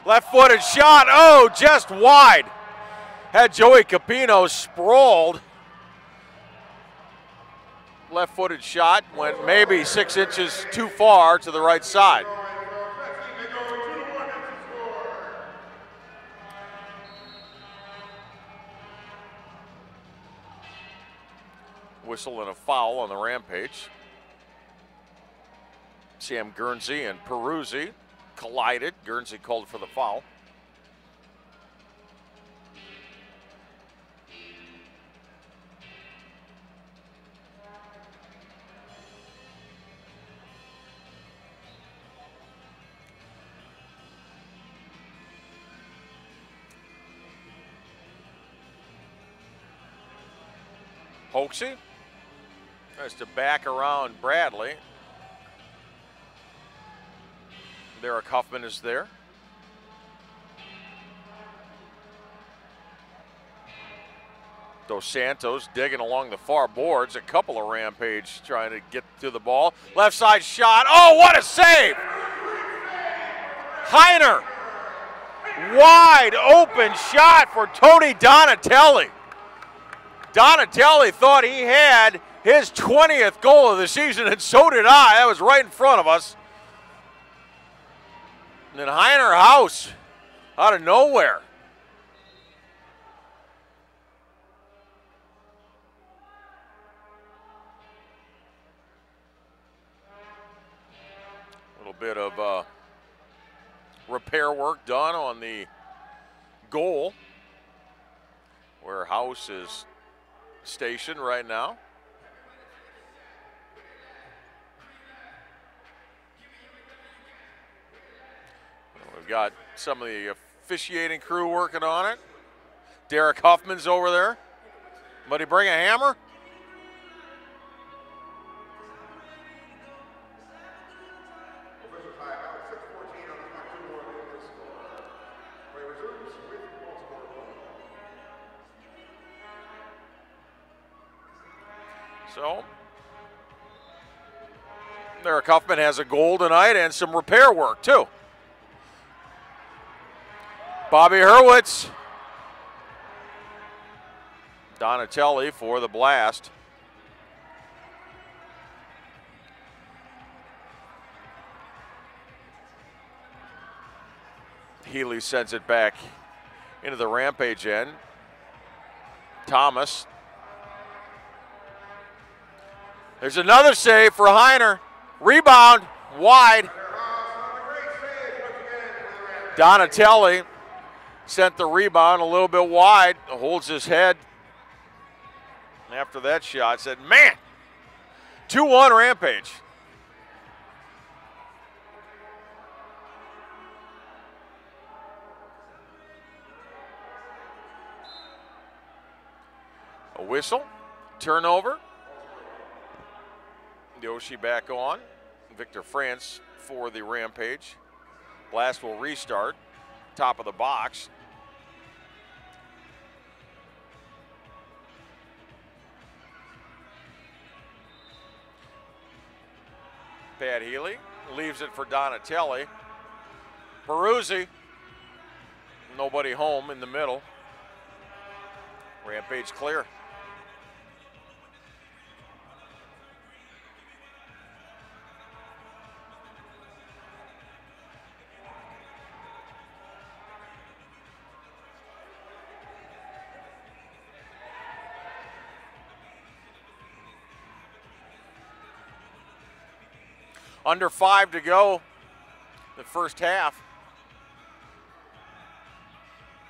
Left-footed shot. Oh, just wide. Had Joey Capino sprawled. Left-footed shot went maybe 6 inches too far to the right side. Whistle and a foul on the Rampage. Sam Guernsey and Peruzzi collided. Guernsey called for the foul. Hoaxie tries to back around Bradley. Derek Huffman is there. Dos Santos digging along the far boards. A couple of Rampage trying to get to the ball. Left side shot. Oh, what a save! Heiner. Wide open shot for Tony Donatelli. Donatelli thought he had his 20th goal of the season, and so did I. That was right in front of us. And then Heiner House out of nowhere. A little bit of repair work done on the goal where House is stationed right now. We've got some of the officiating crew working on it. Derek Huffman's over there. Somebody bring a hammer? Official timeout, 6:14 on the clock, 2 more minutes to score. Play resumes with Baltimore. So, Derek Huffman has a goal tonight and some repair work too. Bobby Hurwitz. Donatelli for the blast. Healy sends it back into the Rampage end. Thomas. There's another save for Heiner. Rebound, wide. Donatelli sent the rebound a little bit wide, holds his head. After that shot, said, man, 2-1 Rampage. A whistle, turnover. Yoshi back on. Victor France for the Rampage. Blast will restart. Top of the box. Pat Healy leaves it for Donatelli. Peruzzi. Nobody home in the middle. Rampage clear. Under 5 to go, the first half.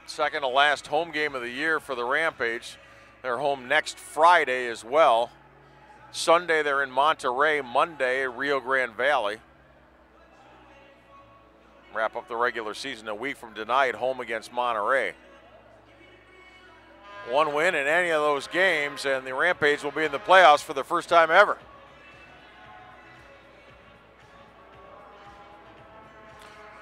Second to last home game of the year for the Rampage. They're home next Friday as well. Sunday they're in Monterey, Monday Rio Grande Valley. Wrap up the regular season a week from tonight, home against Monterey. One win in any of those games and the Rampage will be in the playoffs for the first time ever.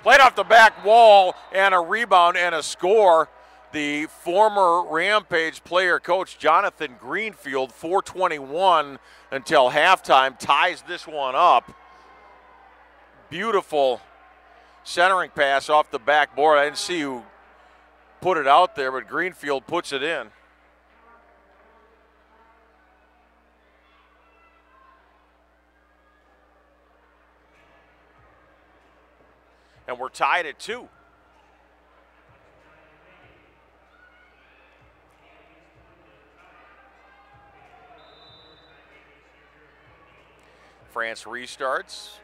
Played off the back wall and a rebound and a score the former Rampage player coach Jonathan Greenfield, 4:21 until halftime, ties this one up. Beautiful centering pass off the backboard. I didn't see who put it out there, but Greenfield puts it in. And we're tied at 2. France restarts.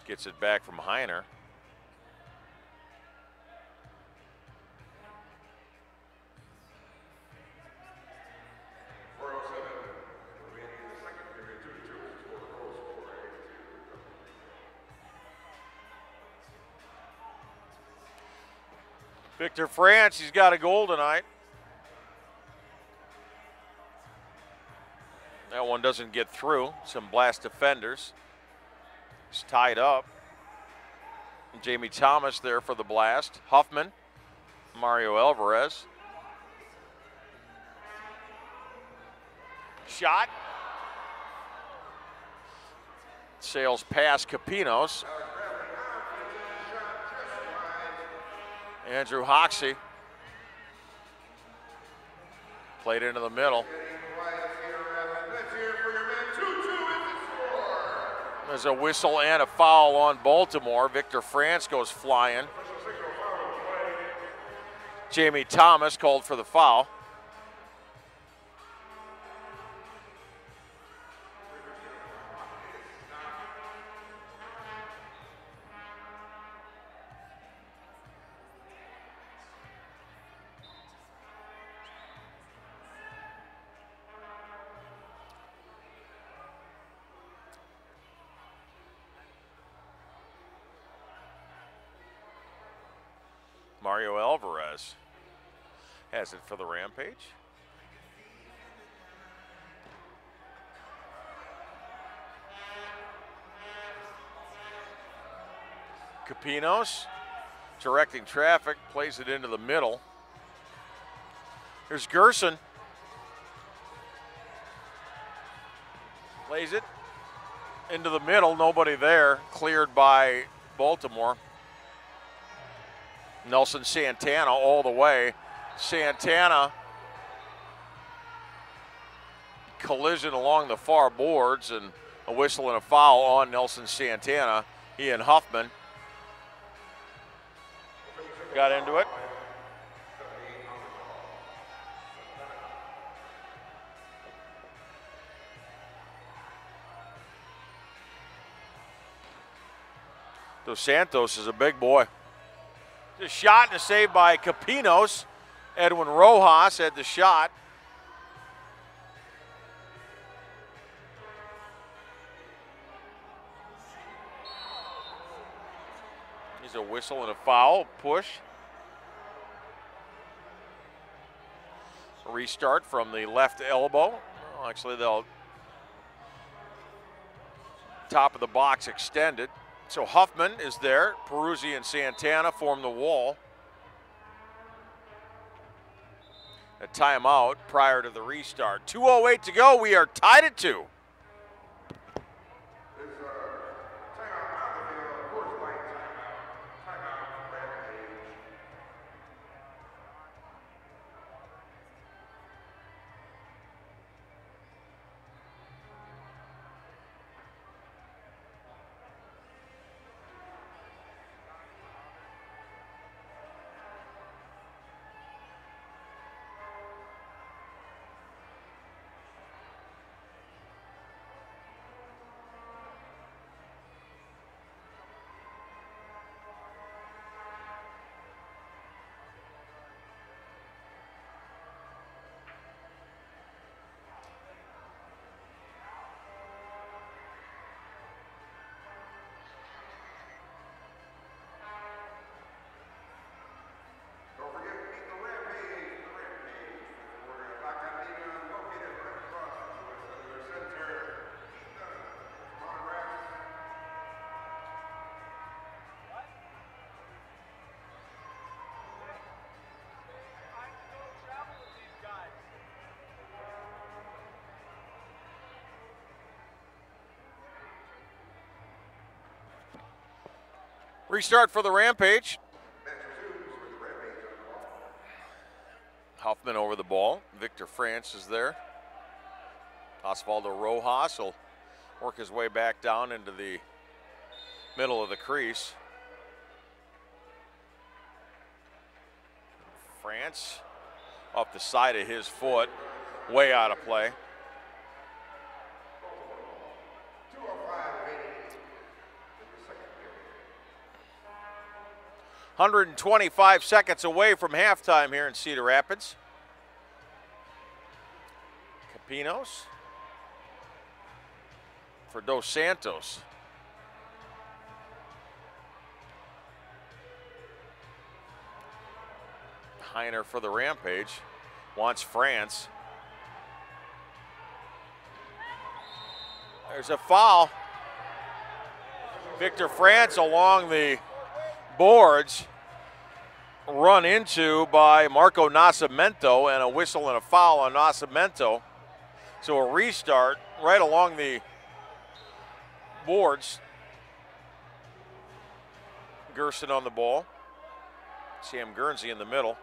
Gets it back from Heiner. Victor France, he's got a goal tonight. That one doesn't get through. Some blast defenders. He's tied up. Jamie Thomas there for the blast. Huffman, Mario Alvarez. Shot. Sails past Capinos. Andrew Hoxie. Played into the middle. There's a whistle and a foul on Baltimore. Victor France goes flying. Jamie Thomas called for the foul. Mario Alvarez has it for the Rampage. Capinos directing traffic, plays it into the middle. Here's Gerson. Plays it into the middle, nobody there, cleared by Baltimore. Nelson Santana all the way. Santana collision along the far boards and a whistle and a foul on Nelson Santana. He and Huffman got into it. Dos Santos is a big boy. The shot and a save by Capinos. Edwin Rojas had the shot. Here's a whistle and a foul, push. A restart from the left elbow. Well, actually, they'll top of the box extended. So Huffman is there. Peruzzi and Santana form the wall. A timeout prior to the restart. 2:08 to go. We are tied at 2. Restart for the Rampage. Match resumes with the Rampage on the ball. Huffman over the ball. Victor France is there. Osvaldo Rojas will work his way back down into the middle of the crease. France off the side of his foot, way out of play. 2:05 remaining in the second period. 125 seconds away from halftime here in Cedar Rapids. Capinos for Dos Santos. Heiner for the Rampage. Wants France. There's a foul. Victor France along the boards, run into by Marco Nascimento, and a whistle and a foul on Nascimento. So a restart right along the boards. Gerson on the ball. Sam Guernsey in the middle.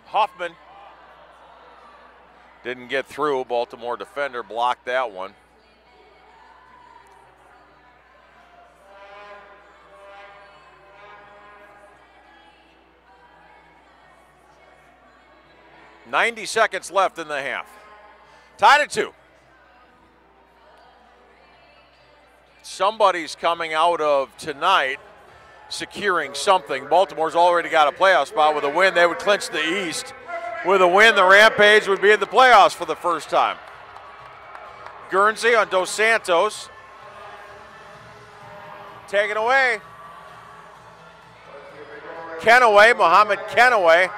Hoffman didn't get through. Baltimore defender blocked that one. .90 seconds left in the half. Tied at 2. Somebody's coming out of tonight securing something. Baltimore's already got a playoff spot. With a win, they would clinch the East. With a win, the Rampage would be in the playoffs for the first time. Guernsey on Dos Santos. Taken away. Kenaway, Mohamed Kenaway.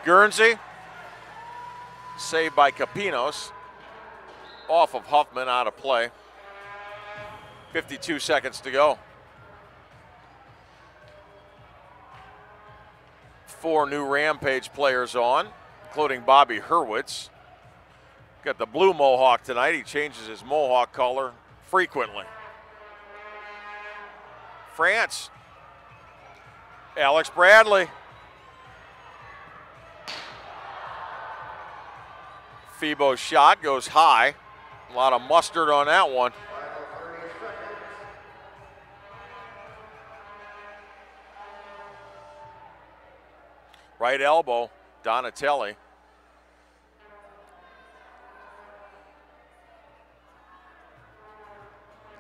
Guernsey, saved by Capinos. Off of Huffman, out of play. 52 seconds to go. 4 new Rampage players on, including Bobby Hurwitz. Got the blue mohawk tonight. He changes his mohawk color frequently. France. Alex Bradley. Febo's shot goes high. A lot of mustard on that one. Final 30 seconds. Right elbow, Donatelli.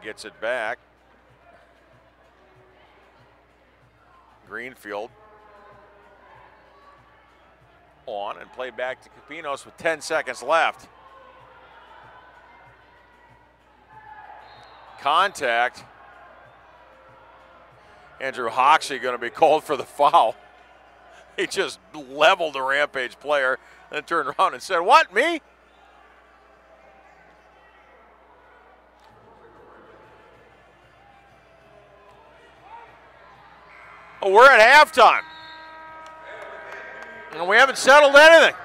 Gets it back. Greenfield on and played back to Capinos with 10 seconds left. Contact. Andrew Hoxie going to be called for the foul. He just leveled the Rampage player and turned around and said, "What, me?" Oh, we're at halftime. And we haven't settled anything.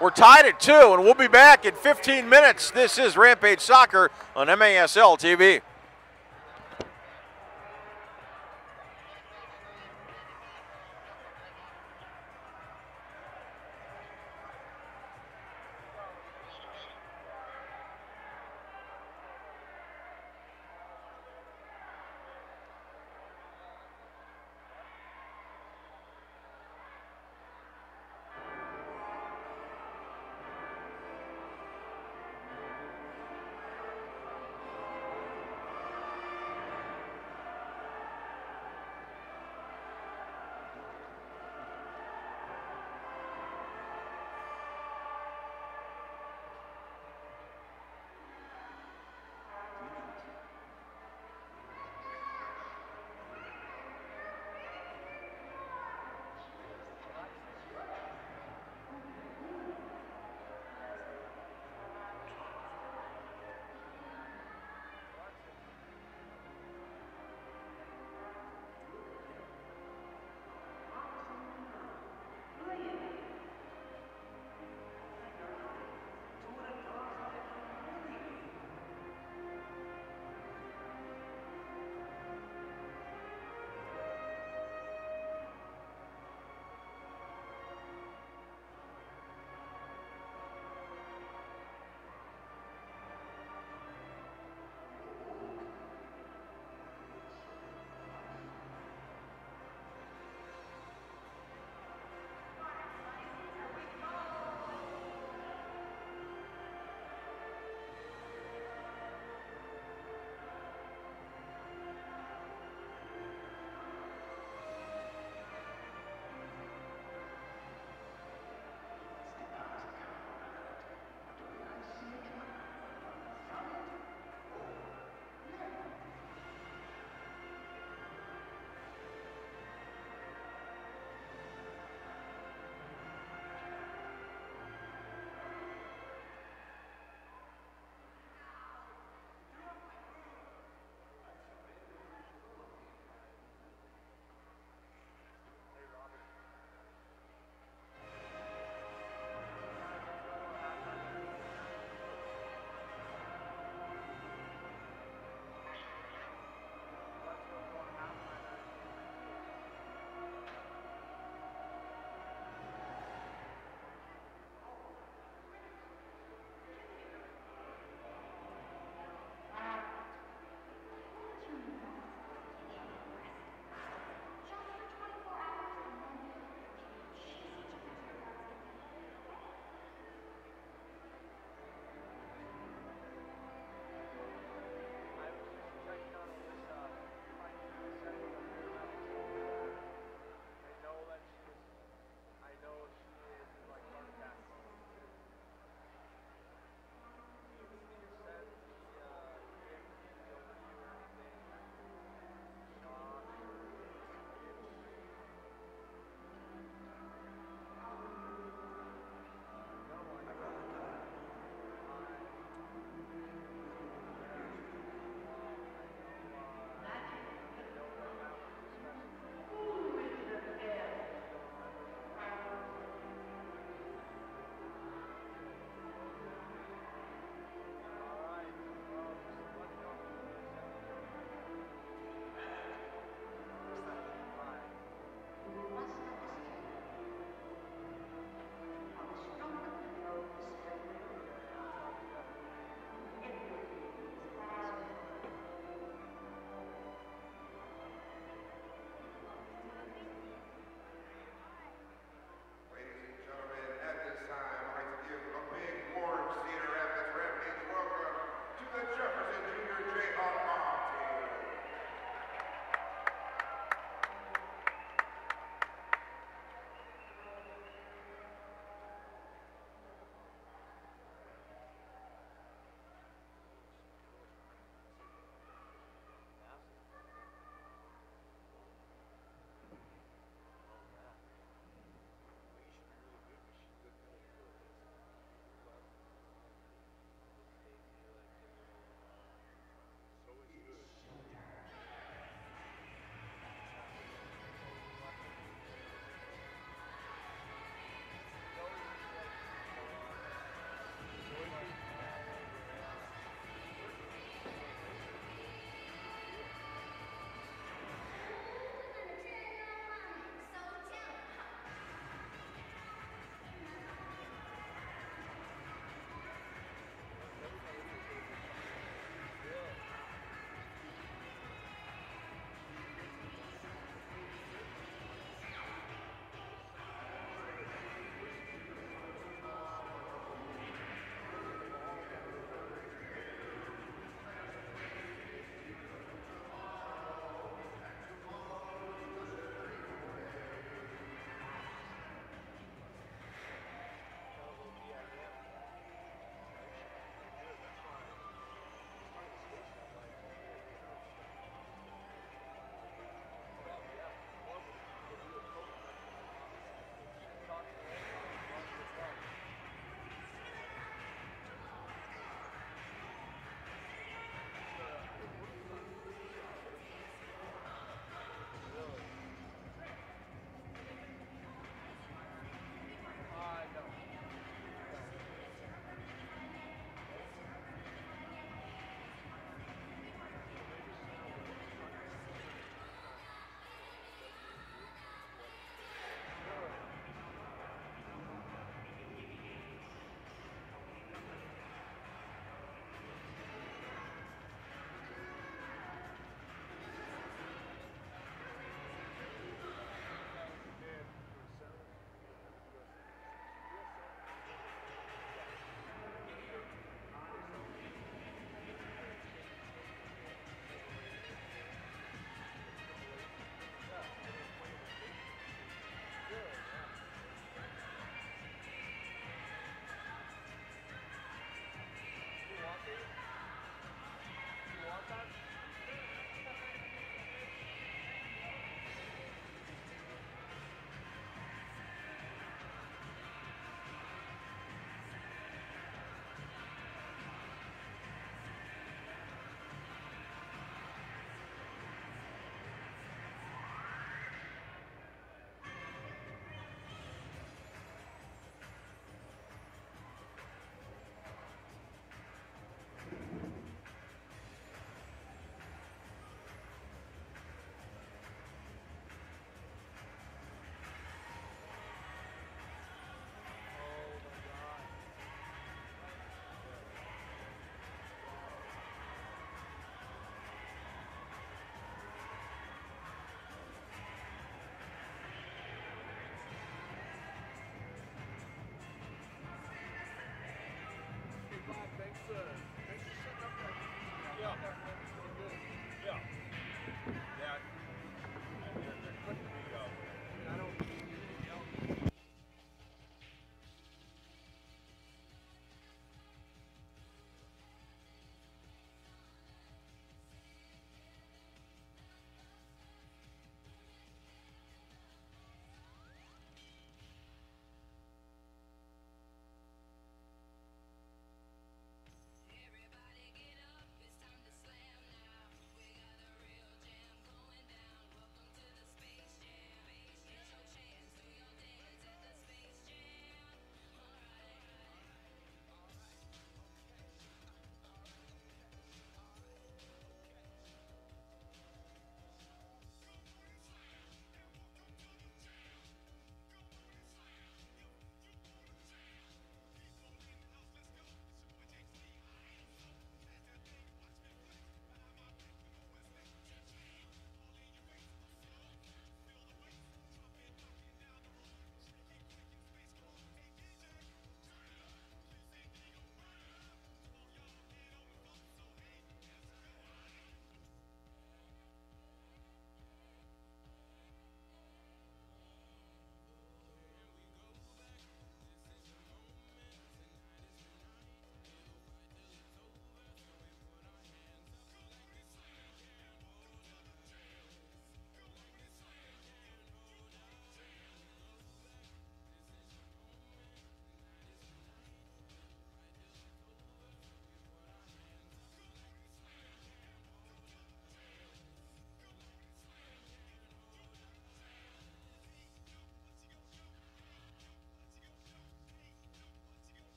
We're tied at 2, and we'll be back in 15 minutes. This is Rampage Soccer on MASL TV.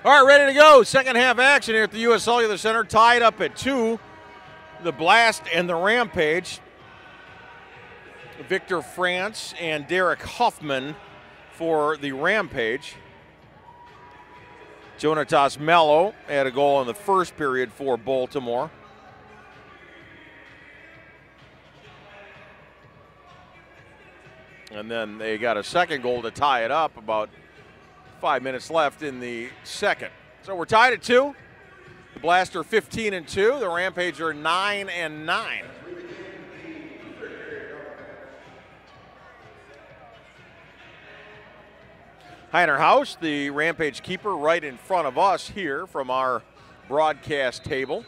All right, ready to go. Second half action here at the U.S. Cellular Center. Tied up at 2. The Blast and the Rampage. Victor France and Derek Huffman for the Rampage. Jonatas Mello had a goal in the first period for Baltimore. And then they got a second goal to tie it up, about 5 minutes left in the second. So we're tied at 2. The Blast are 15-2. The Rampage are 9-9. Heiner House, the Rampage keeper, right in front of us here from our broadcast table.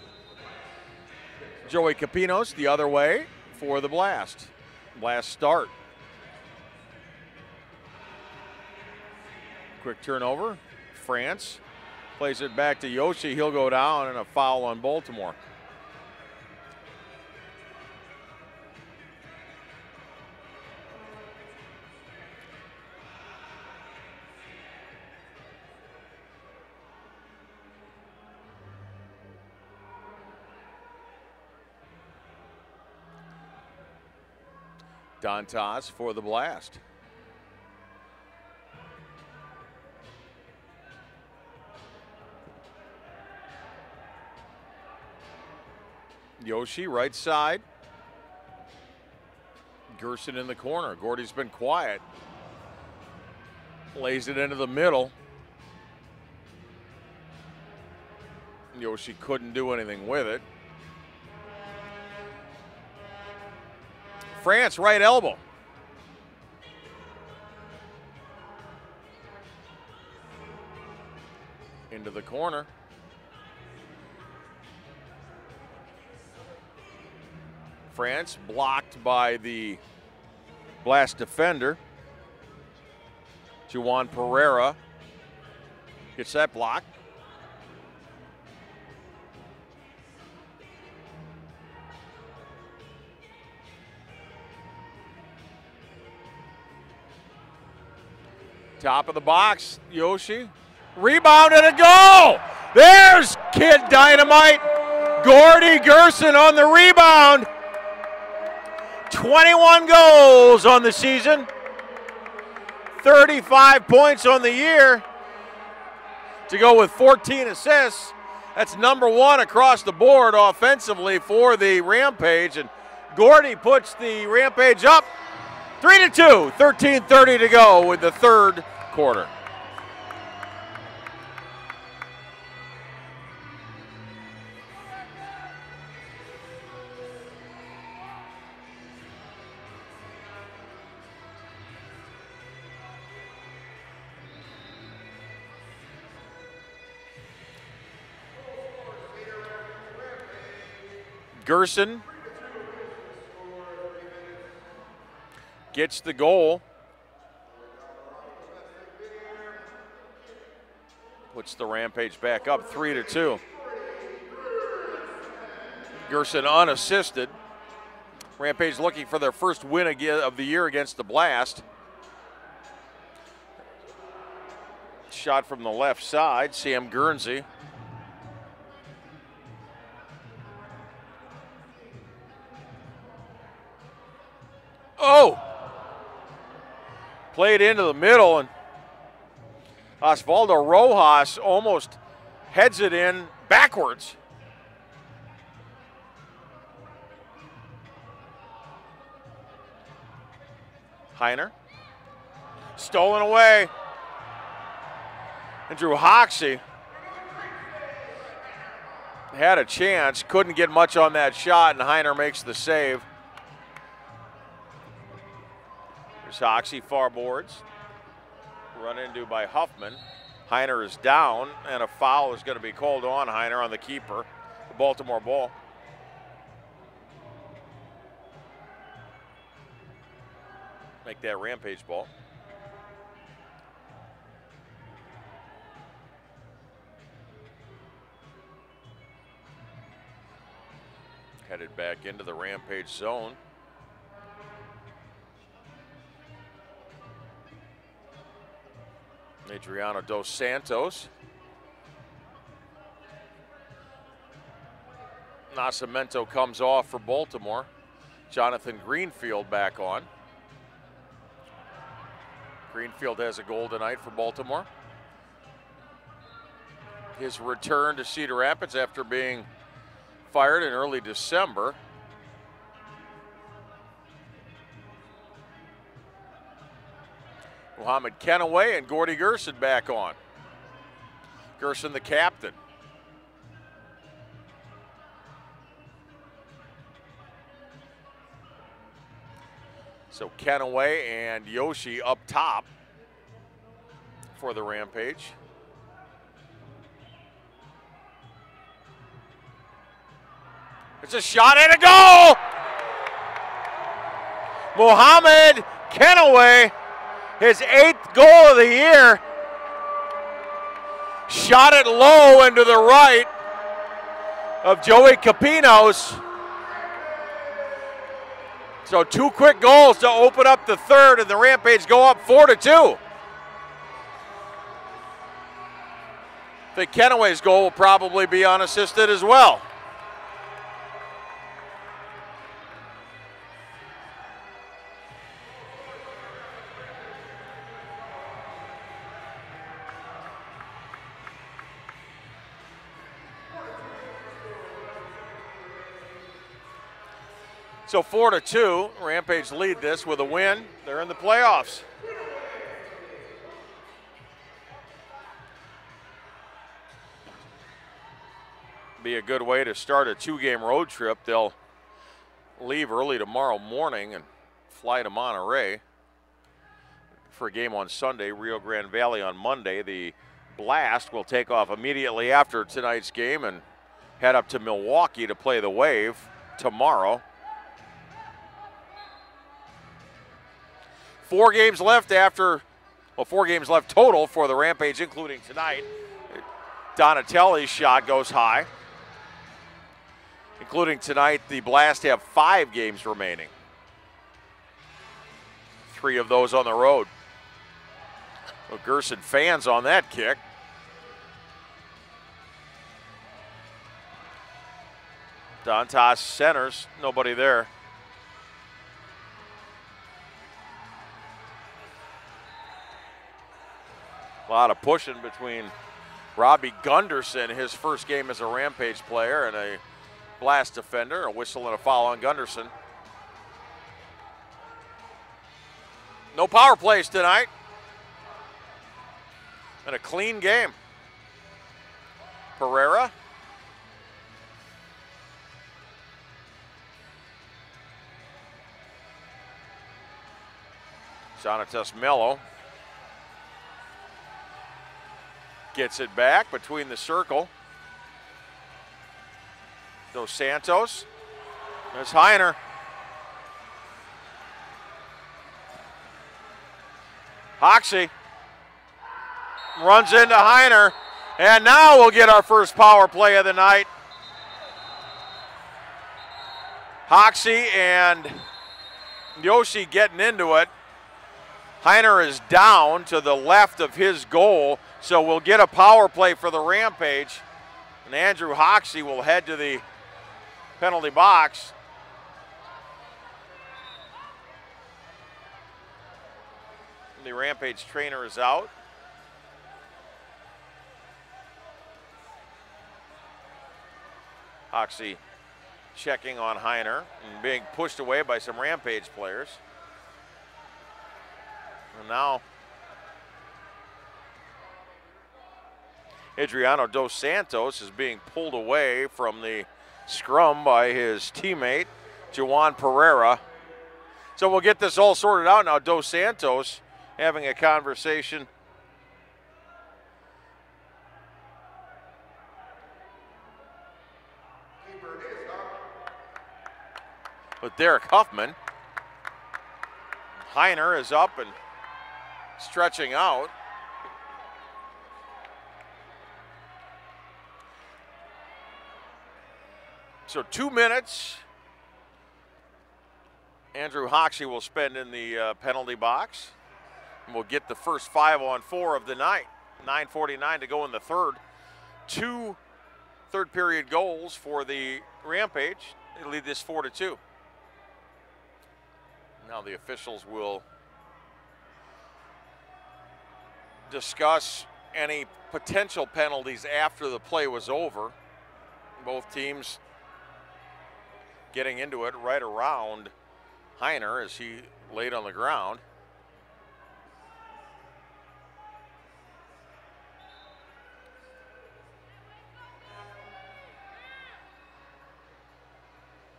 Joey Capinos the other way for the Blast. Blast start. Quick turnover. France plays it back to Yoshi. He'll go down, and a foul on Baltimore. Dantas for the Blast. Yoshi, right side. Gerson in the corner. Gordy's been quiet. Lays it into the middle. Yoshi couldn't do anything with it. France, right elbow. Into the corner. France blocked by the Blast defender. Juwan Pereira gets that block. Top of the box, Yoshi. Rebound and a goal! There's Kid Dynamite. Gordy Gerson on the rebound. 21 goals on the season. 35 points on the year. To go with 14 assists. That's number 1 across the board offensively for the Rampage. And Gordy puts the Rampage up 3-2. 13:30 to go with the third quarter. Gerson gets the goal. Puts the Rampage back up 3-2. Gerson unassisted. Rampage looking for their first win of the year against the Blast. Shot from the left side, Sam Guernsey. Oh! Played into the middle, and Osvaldo Rojas almost heads it in backwards. Heiner. Stolen away. Andrew Hoxie had a chance, couldn't get much on that shot, and Heiner makes the save. There's Hoxie, far boards. Run into by Huffman. Heiner is down, and a foul is going to be called on Heiner on the keeper. The Baltimore ball. Make that Rampage ball. Headed back into the Rampage zone. Adriano Dos Santos Nascimento comes off for Baltimore. Jonathan Greenfield back on. Greenfield has a goal tonight for Baltimore. His return to Cedar Rapids after being fired in early December. Mohamed Kenaway and Gordy Gerson back on. Gerson the captain. So Kenaway and Yoshi up top for the Rampage. It's a shot and a goal! Mohamed Kenaway, his 8th goal of the year. Shot it low into the right of Joey Capinos. So 2 quick goals to open up the third, and the Rampage go up 4-2. I think Kenaway's goal will probably be unassisted as well. So 4-2, Rampage lead this with a win. They're in the playoffs. Be a good way to start a 2-game road trip. They'll leave early tomorrow morning and fly to Monterey for a game on Sunday, Rio Grande Valley on Monday. The Blast will take off immediately after tonight's game and head up to Milwaukee to play the Wave tomorrow. 4 games left four games left total for the Rampage, including tonight. Donatelli's shot goes high. Including tonight, the Blast have 5 games remaining. 3 of those on the road. Well, Gerson fans on that kick. Dantas centers, nobody there. A lot of pushing between Robbie Gunderson, his first game as a Rampage player, and a Blast defender. A whistle and a foul on Gunderson. No power plays tonight. And a clean game. Pereira. Jonatas Mello gets it back between the circle. Dos Santos. There's Heiner. Hoxie runs into Heiner. And now we'll get our first power play of the night. Hoxie and Yoshi getting into it. Heiner is down to the left of his goal, so we'll get a power play for the Rampage. And Andrew Hoxie will head to the penalty box. The Rampage trainer is out. Hoxie checking on Heiner and being pushed away by some Rampage players. And now Adriano Dos Santos is being pulled away from the scrum by his teammate, Juan Pereira. So we'll get this all sorted out now. Dos Santos having a conversation with Derek Huffman. Heiner is up and stretching out. So 2 minutes Andrew Hoxie will spend in the penalty box. And we'll get the first 5-on-4 of the night. 9:49 to go in the third. 2 third period goals for the Rampage. They lead this 4-2. Now the officials will discuss any potential penalties after the play was over. Both teams getting into it right around Heiner as he laid on the ground.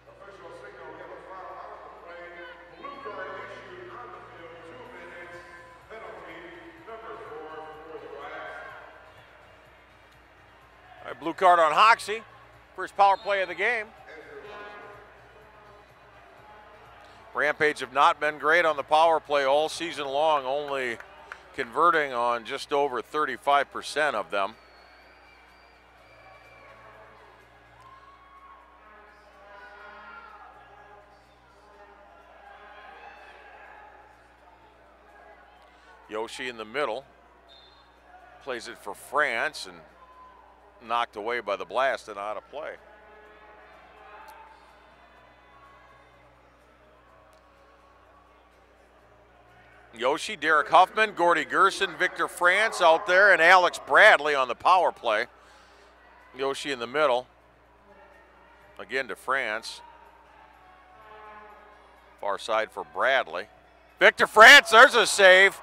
Official signal, we have a foul out of the play. Blue card issued on the field, 2 minutes. Penalty, number 4 for the Blast. All right, blue card on Hoxie. First power play of the game. Rampage have not been great on the power play all season long, only converting on just over 35% of them. Yoshi in the middle, plays it for France and knocked away by the Blast and out of play. Yoshi, Derek Huffman, Gordy Gerson, Victor France out there, and Alex Bradley on the power play. Yoshi in the middle. Again to France. Far side for Bradley. Victor France, there's a save.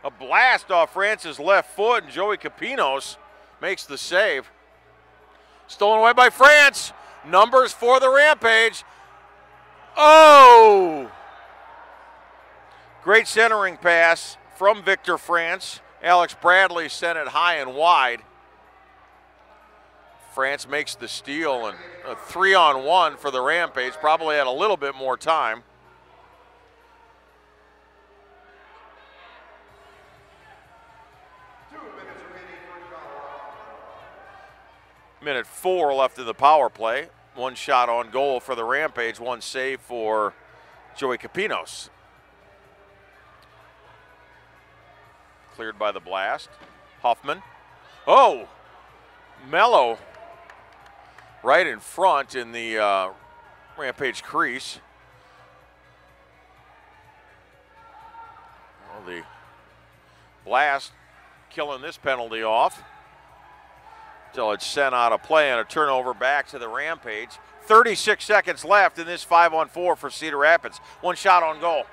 A blast off France's left foot, and Joey Capinos makes the save. Stolen away by France. Numbers for the Rampage. Oh! Great centering pass from Victor France. Alex Bradley sent it high and wide. France makes the steal, and a 3-on-1 for the Rampage. Probably had a little bit more time. Minute 4 left in the power play. One shot on goal for the Rampage, one save for Joey Capinos. Cleared by the Blast. Huffman. Oh! Mello right in front in the Rampage crease. Well, the Blast killing this penalty off until it's sent out of play and a turnover back to the Rampage. 36 seconds left in this 5-on-4 for Cedar Rapids. One shot on goal.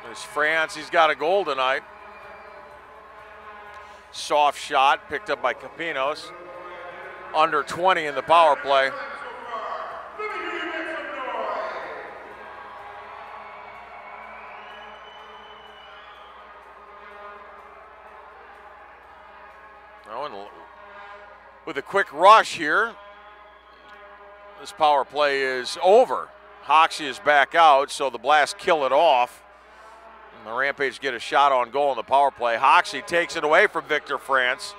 There's France, he's got a goal tonight. Soft shot picked up by Capinos. Under 20 in the power play. With a quick rush here, this power play is over. Hoxie is back out, so the Blast kill it off. And the Rampage get a shot on goal in the power play. Hoxie takes it away from Victor France.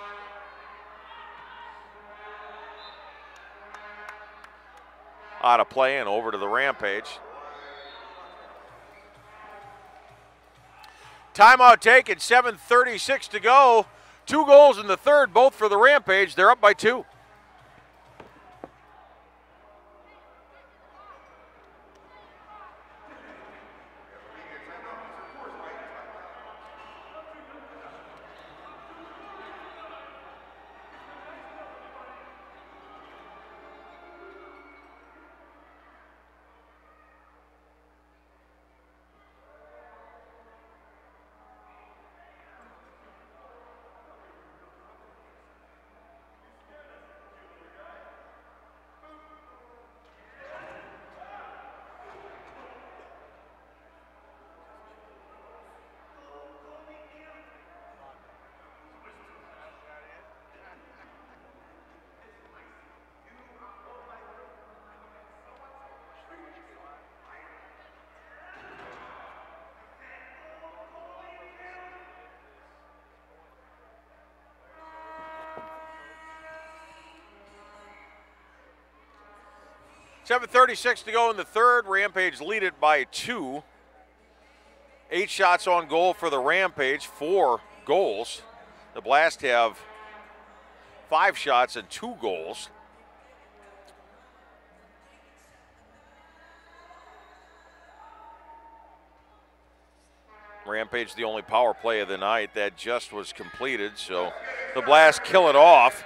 Out of play and over to the Rampage. Timeout taken, 7:36 to go. 2 goals in the third, both for the Rampage. They're up by 2. 7:36 to go in the third. Rampage lead it by 2. 8 shots on goal for the Rampage, 4 goals. The Blast have 5 shots and 2 goals. Rampage the only power play of the night. That just was completed, so the Blast kill it off.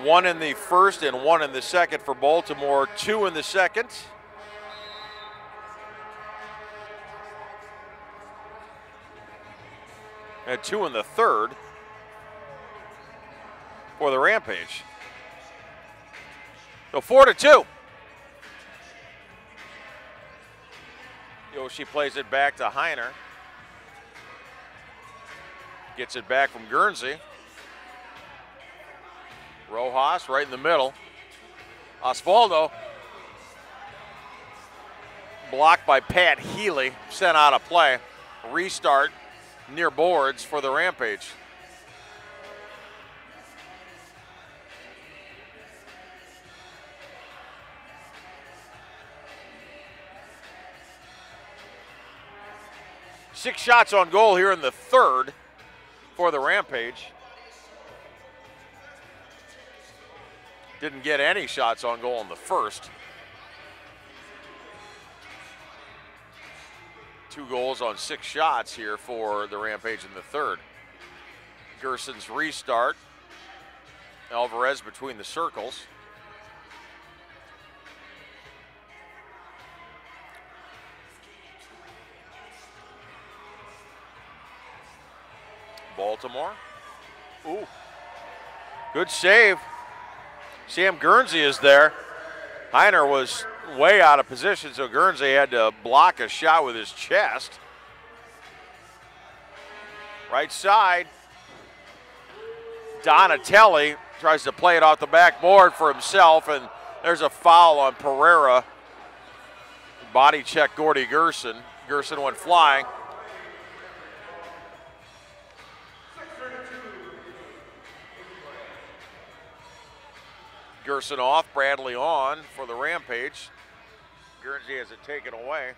One in the first and 1 in the second for Baltimore, 2 in the second. And 2 in the third for the Rampage. So 4-2. Yoshi plays it back to Heiner. Gets it back from Guernsey. Rojas right in the middle. Osvaldo blocked by Pat Healy, sent out of play. Restart near boards for the Rampage. Six shots on goal here in the third for the Rampage. Didn't get any shots on goal in the first. 2 goals on 6 shots here for the Rampage in the third. Gerson's restart. Alvarez between the circles. Baltimore. Ooh. Good save. Sam Guernsey is there. Heiner was way out of position, so Guernsey had to block a shot with his chest. Right side. Donatelli tries to play it off the backboard for himself, and there's a foul on Pereira. Body check Gordy Gerson. Gerson went flying. Gerson off, Bradley on for the Rampage. Guernsey has it taken away.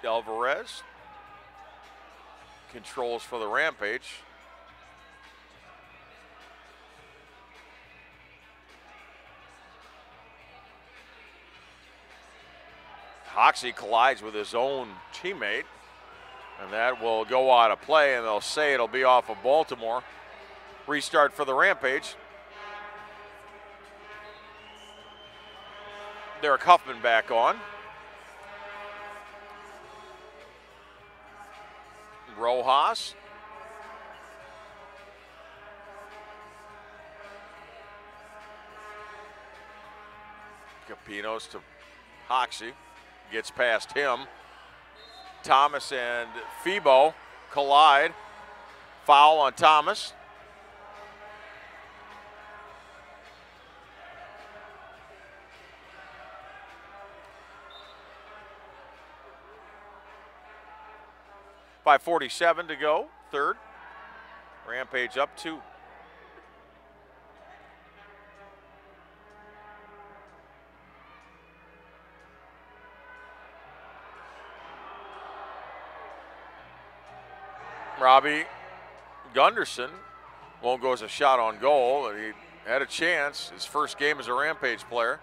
Alvarez controls for the Rampage. Hoxie collides with his own teammate. And that will go out of play, and they'll say it'll be off of Baltimore. Restart for the Rampage. Derek Huffman back on. Rojas. Capinos to Hoxie. Gets past him. Thomas and Febo collide. Foul on Thomas. .547 to go, third. Rampage up 2. Robbie Gunderson won't go as a shot on goal. He had a chance, his first game as a Rampage player.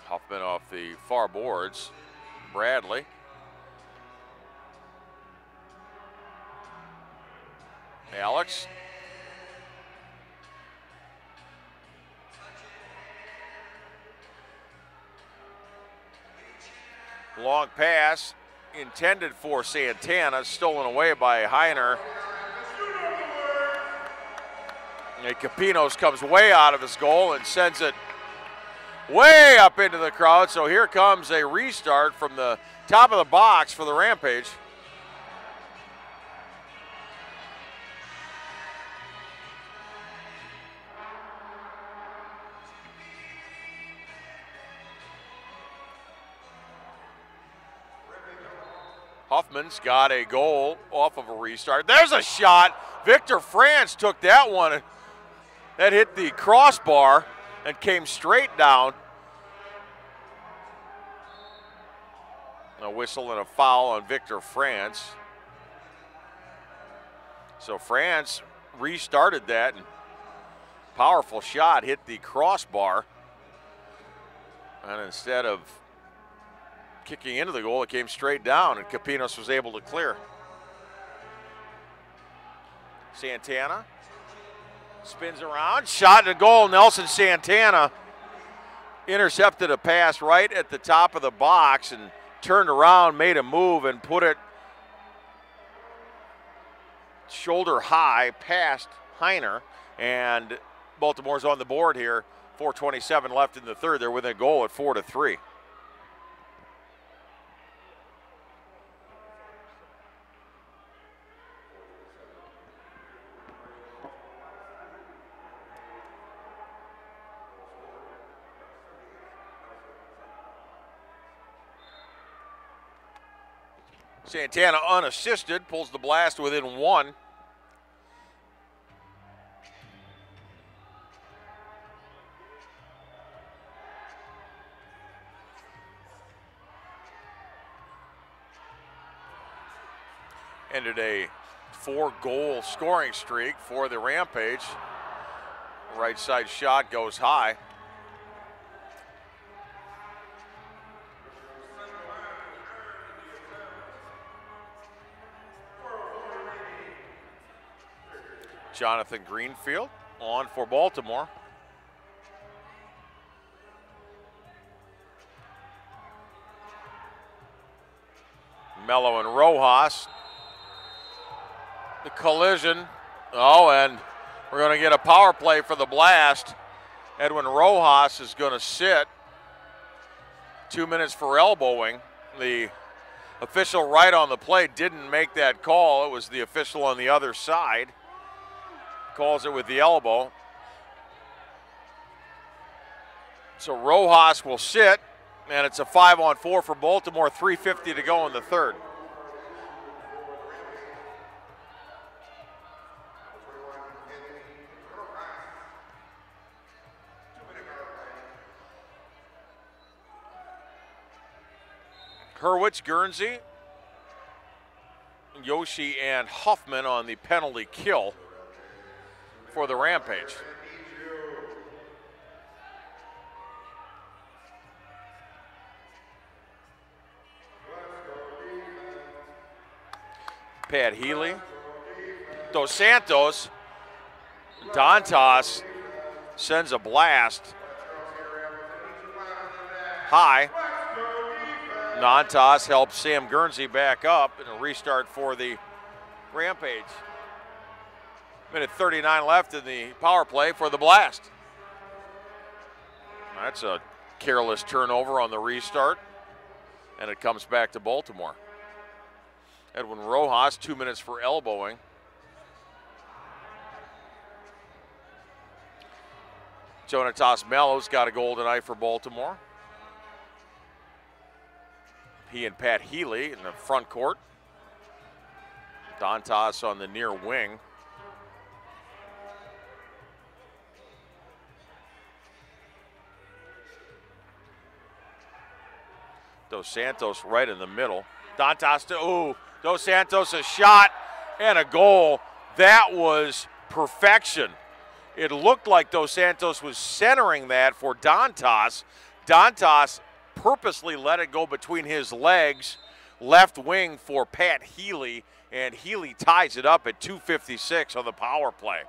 Huffman off the far boards. Bradley. Alex. Long pass intended for Santana, stolen away by Heiner. And Capinos comes way out of his goal and sends it way up into the crowd. So here comes a restart from the top of the box for the Rampage. Huffman's got a goal off of a restart. There's a shot. Victor France took that one. That hit the crossbar and came straight down. A whistle and a foul on Victor France. So France restarted that, and powerful shot hit the crossbar. And instead of kicking into the goal, it came straight down, and Capinos was able to clear. Santana spins around, shot and a goal. Nelson Santana intercepted a pass right at the top of the box and turned around, made a move, and put it shoulder high past Heiner. And Baltimore's on the board here. 4:27 left in the third. They're within a goal at 4-3. Santana unassisted, pulls the blast within one. Ended a 4-goal scoring streak for the Rampage. Right side shot goes high. Jonathan Greenfield on for Baltimore. Mello and Rojas. The collision. Oh, and we're going to get a power play for the Blast. Edwin Rojas is going to sit. 2 minutes for elbowing. The official right on the play didn't make that call. It was the official on the other side. Calls it with the elbow. So Rojas will sit, and it's a 5-on-4 for Baltimore, 3:50 to go in the third. Hurwitz, Guernsey, Yoshi, and Huffman on the penalty kill for the Rampage. Pat Healy, Dos Santos, Dantas sends a blast high. Dantas helps Sam Guernsey back up, and a restart for the Rampage. Minute 39 left in the power play for the Blast. That's a careless turnover on the restart, and it comes back to Baltimore. Edwin Rojas, 2 minutes for elbowing. Jonatas Mello's got a goal tonight for Baltimore. He and Pat Healy in the front court. Dantas on the near wing. Dos Santos right in the middle. Dantas to, Dos Santos a shot and a goal. That was perfection. It looked like Dos Santos was centering that for Dantas. Dantas purposely let it go between his legs, left wing for Pat Healy, and Healy ties it up at 2:56 on the power play.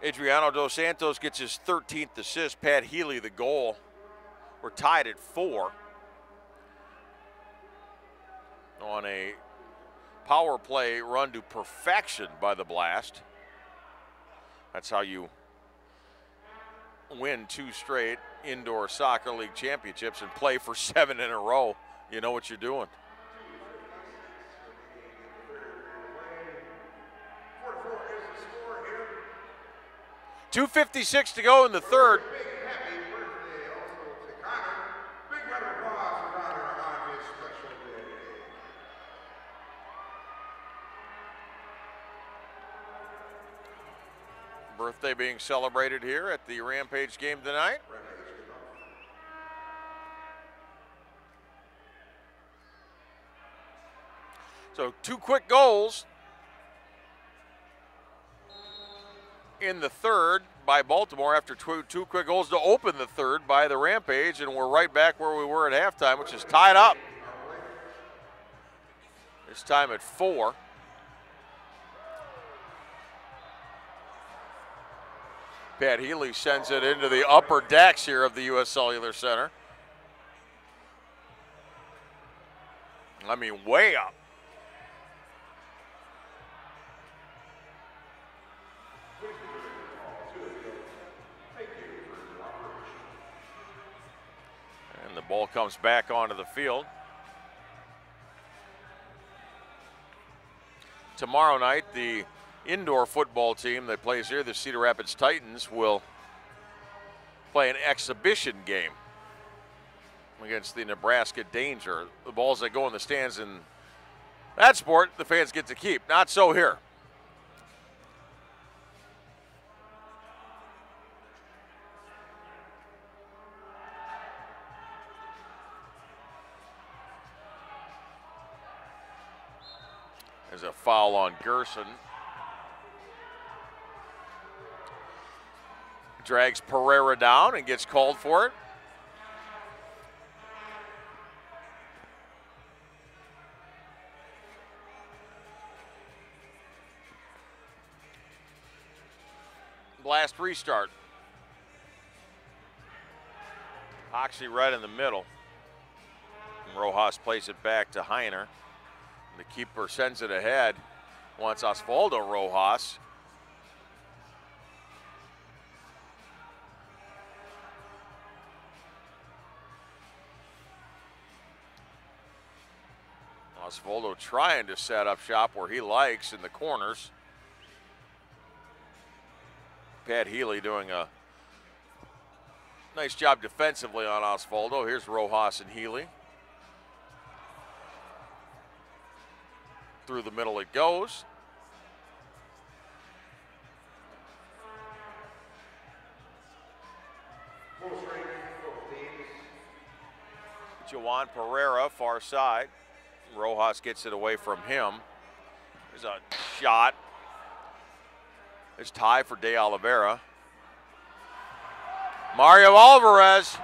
Adriano Dos Santos gets his 13th assist. Pat Healy the goal. We're tied at 4 on a power play run to perfection by the Blast. That's how you win 2 straight indoor soccer league championships and play for 7 in a row. You know what you're doing. 2:56 to go in the third. Big happy birthday also to Connor. Big round of applause for Connor on his special day. Birthday being celebrated here at the Rampage game tonight. So 2 quick goals in the third by Baltimore after two quick goals to open the third by the Rampage, and we're right back where we were at halftime, which is tied up. This time at 4. Pat Healy sends it into the upper decks here of the U.S. Cellular Center. I mean, way up. And the ball comes back onto the field. Tomorrow night, the indoor football team that plays here, the Cedar Rapids Titans, will play an exhibition game against the Nebraska Danger. The balls that go in the stands in that sport, the fans get to keep. Not so here. There's a foul on Gerson. Drags Pereira down and gets called for it. Blast restart. Hoxie right in the middle. And Rojas plays it back to Heiner. The keeper sends it ahead. Wants Osvaldo Rojas. Osvaldo trying to set up shop where he likes in the corners. Pat Healy doing a nice job defensively on Osvaldo. Here's Rojas and Healy. Through the middle it goes. Juwan Pereira, far side. Rojas gets it away from him. There's a shot. It's tie for De Oliveira. Mario Alvarez,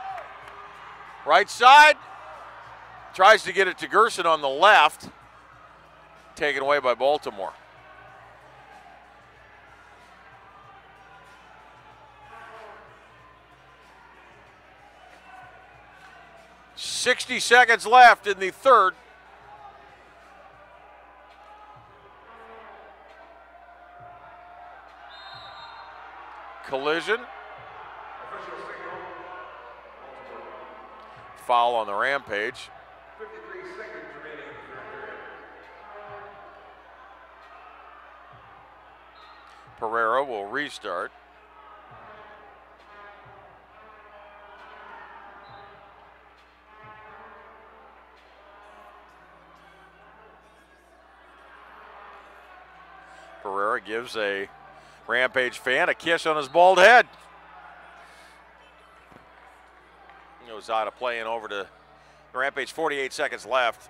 right side. Tries to get it to Gerson on the left. Taken away by Baltimore. .60 seconds left in the third. Collision. Foul on the Rampage. 53 seconds remaining in the third period. Pereira will restart. Pereira gives a Rampage fan a kiss on his bald head. Goes out of play and over to Rampage, 48 seconds left.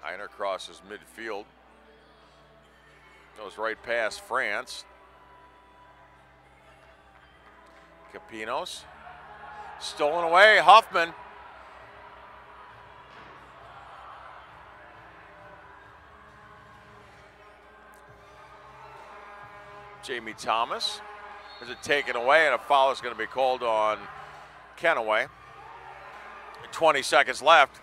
Heiner crosses midfield. Goes right past France. Capinos. Stolen away, Huffman. Jamie Thomas Is it taken away, and a foul is going to be called on Kenaway. 20 seconds left.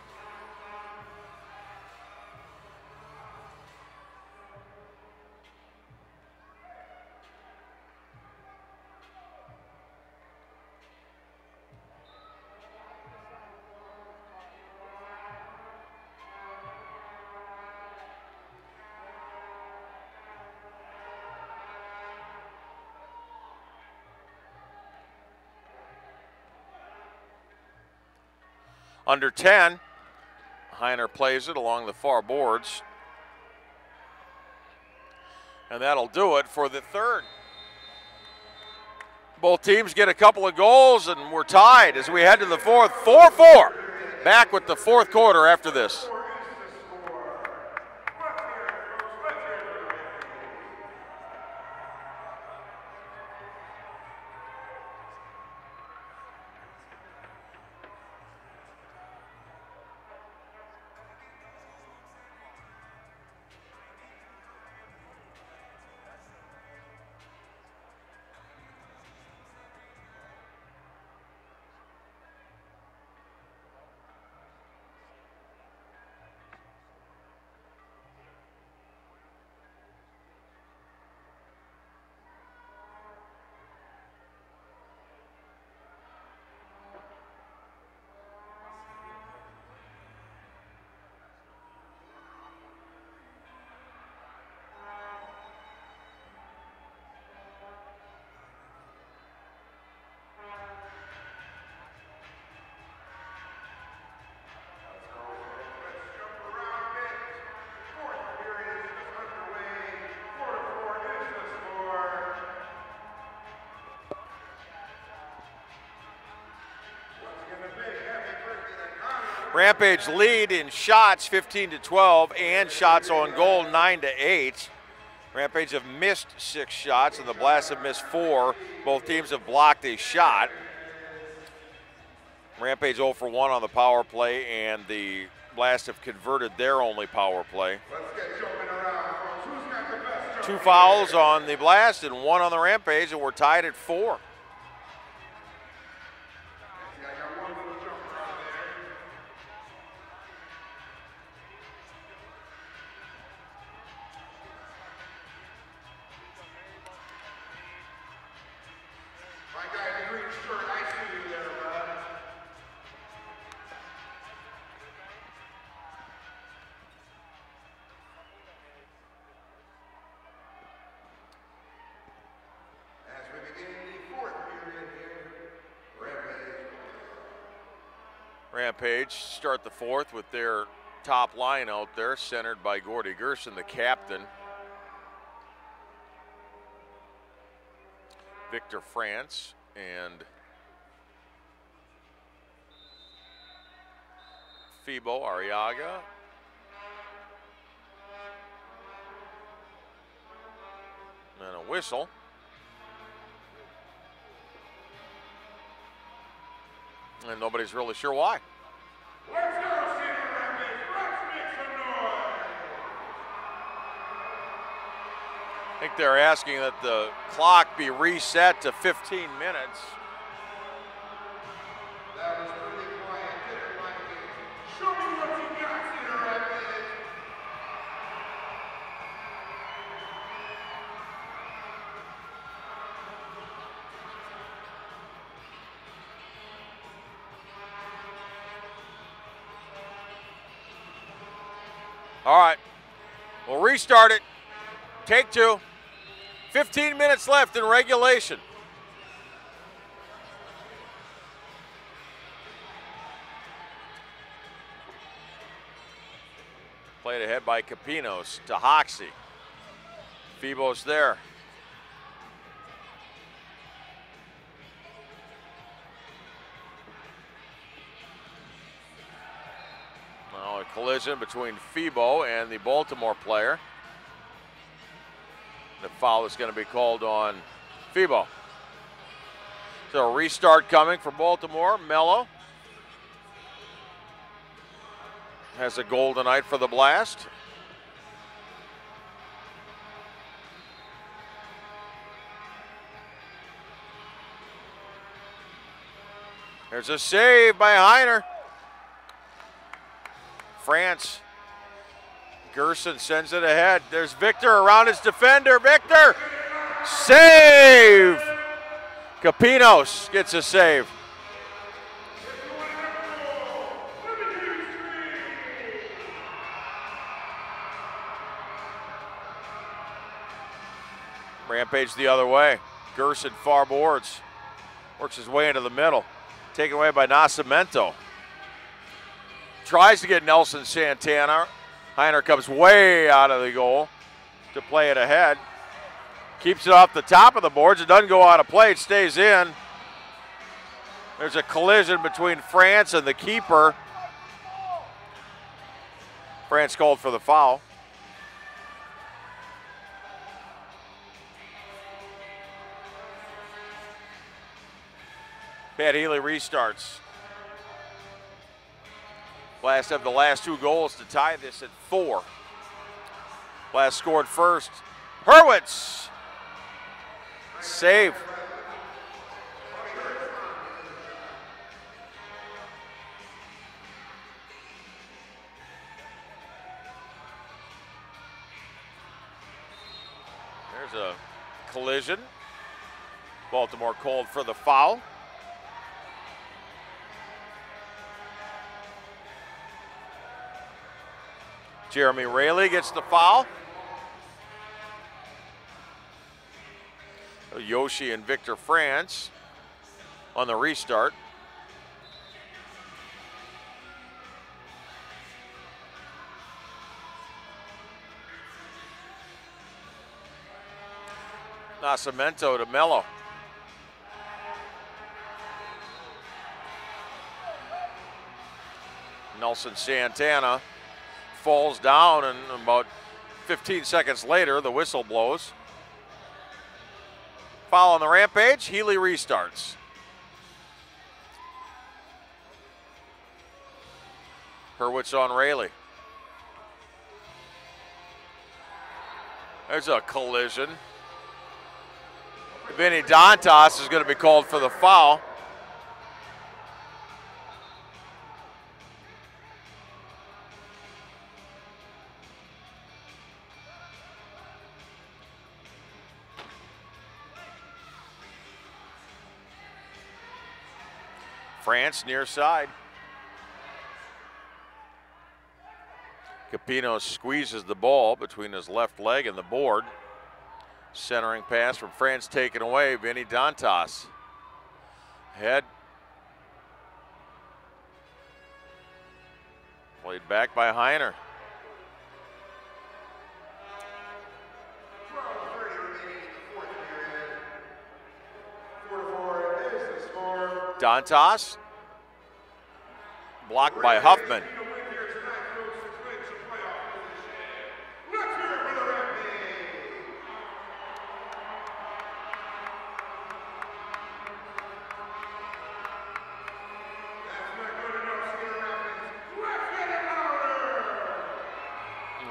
Under 10, Heiner plays it along the far boards. And that'll do it for the third. Both teams get a couple of goals, and we're tied as we head to the fourth. 4-4. Back with the fourth quarter after this. Rampage lead in shots 15-12 and shots on goal 9-8. Rampage have missed 6 shots and the Blast have missed 4. Both teams have blocked a shot. Rampage 0 for 1 on the power play, and the Blast have converted their only power play. 2 fouls on the Blast and 1 on the Rampage, and we're tied at 4. Rampage start the fourth with their top line out there, centered by Gordy Gerson, the captain. Victor France and Fibo Arriaga. And a whistle. And nobody's really sure why. Let's go, Cedar Rapids. Let's make some noise. I think they're asking that the clock be reset to 15 minutes. That was pretty quiet, didn't like it. Show me what you got, Cedar Rapids. All right, we'll restart it. Take 2. 15 minutes left in regulation. Played ahead by Capinos to Hoxie. Fibo's there. Now a collision between Fibo and the Baltimore player. The foul is going to be called on Fibo. So a restart coming for Baltimore. Mello has a goal tonight for the Blast. There's a save by Heiner. France. Gerson sends it ahead. There's Victor around his defender. Victor! Save! Capinos gets a save. Rampage the other way. Gerson far boards. Works his way into the middle. Taken away by Nascimento. Tries to get Nelson Santana. Heiner comes way out of the goal to play it ahead. Keeps it off the top of the boards. It doesn't go out of play. It stays in. There's a collision between France and the keeper. France called for the foul. Pat Healy restarts. Blast have the last 2 goals to tie this at 4. Blast scored first. Hurwitz. Save. There's a collision. Baltimore called for the foul. Jeremy Rayleigh gets the foul. Yoshi and Victor France on the restart. Nascimento to Mello. Nelson Santana falls down, and about 15 seconds later, the whistle blows. Foul on the Rampage. Healy restarts. Hurwitz on Rayleigh. There's a collision. Vinny Dantas is going to be called for the foul. France near side. Capino squeezes the ball between his left leg and the board. Centering pass from France taken away. Vinny Dantas. Head. Played back by Heiner. Dantas. Blocked by Huffman.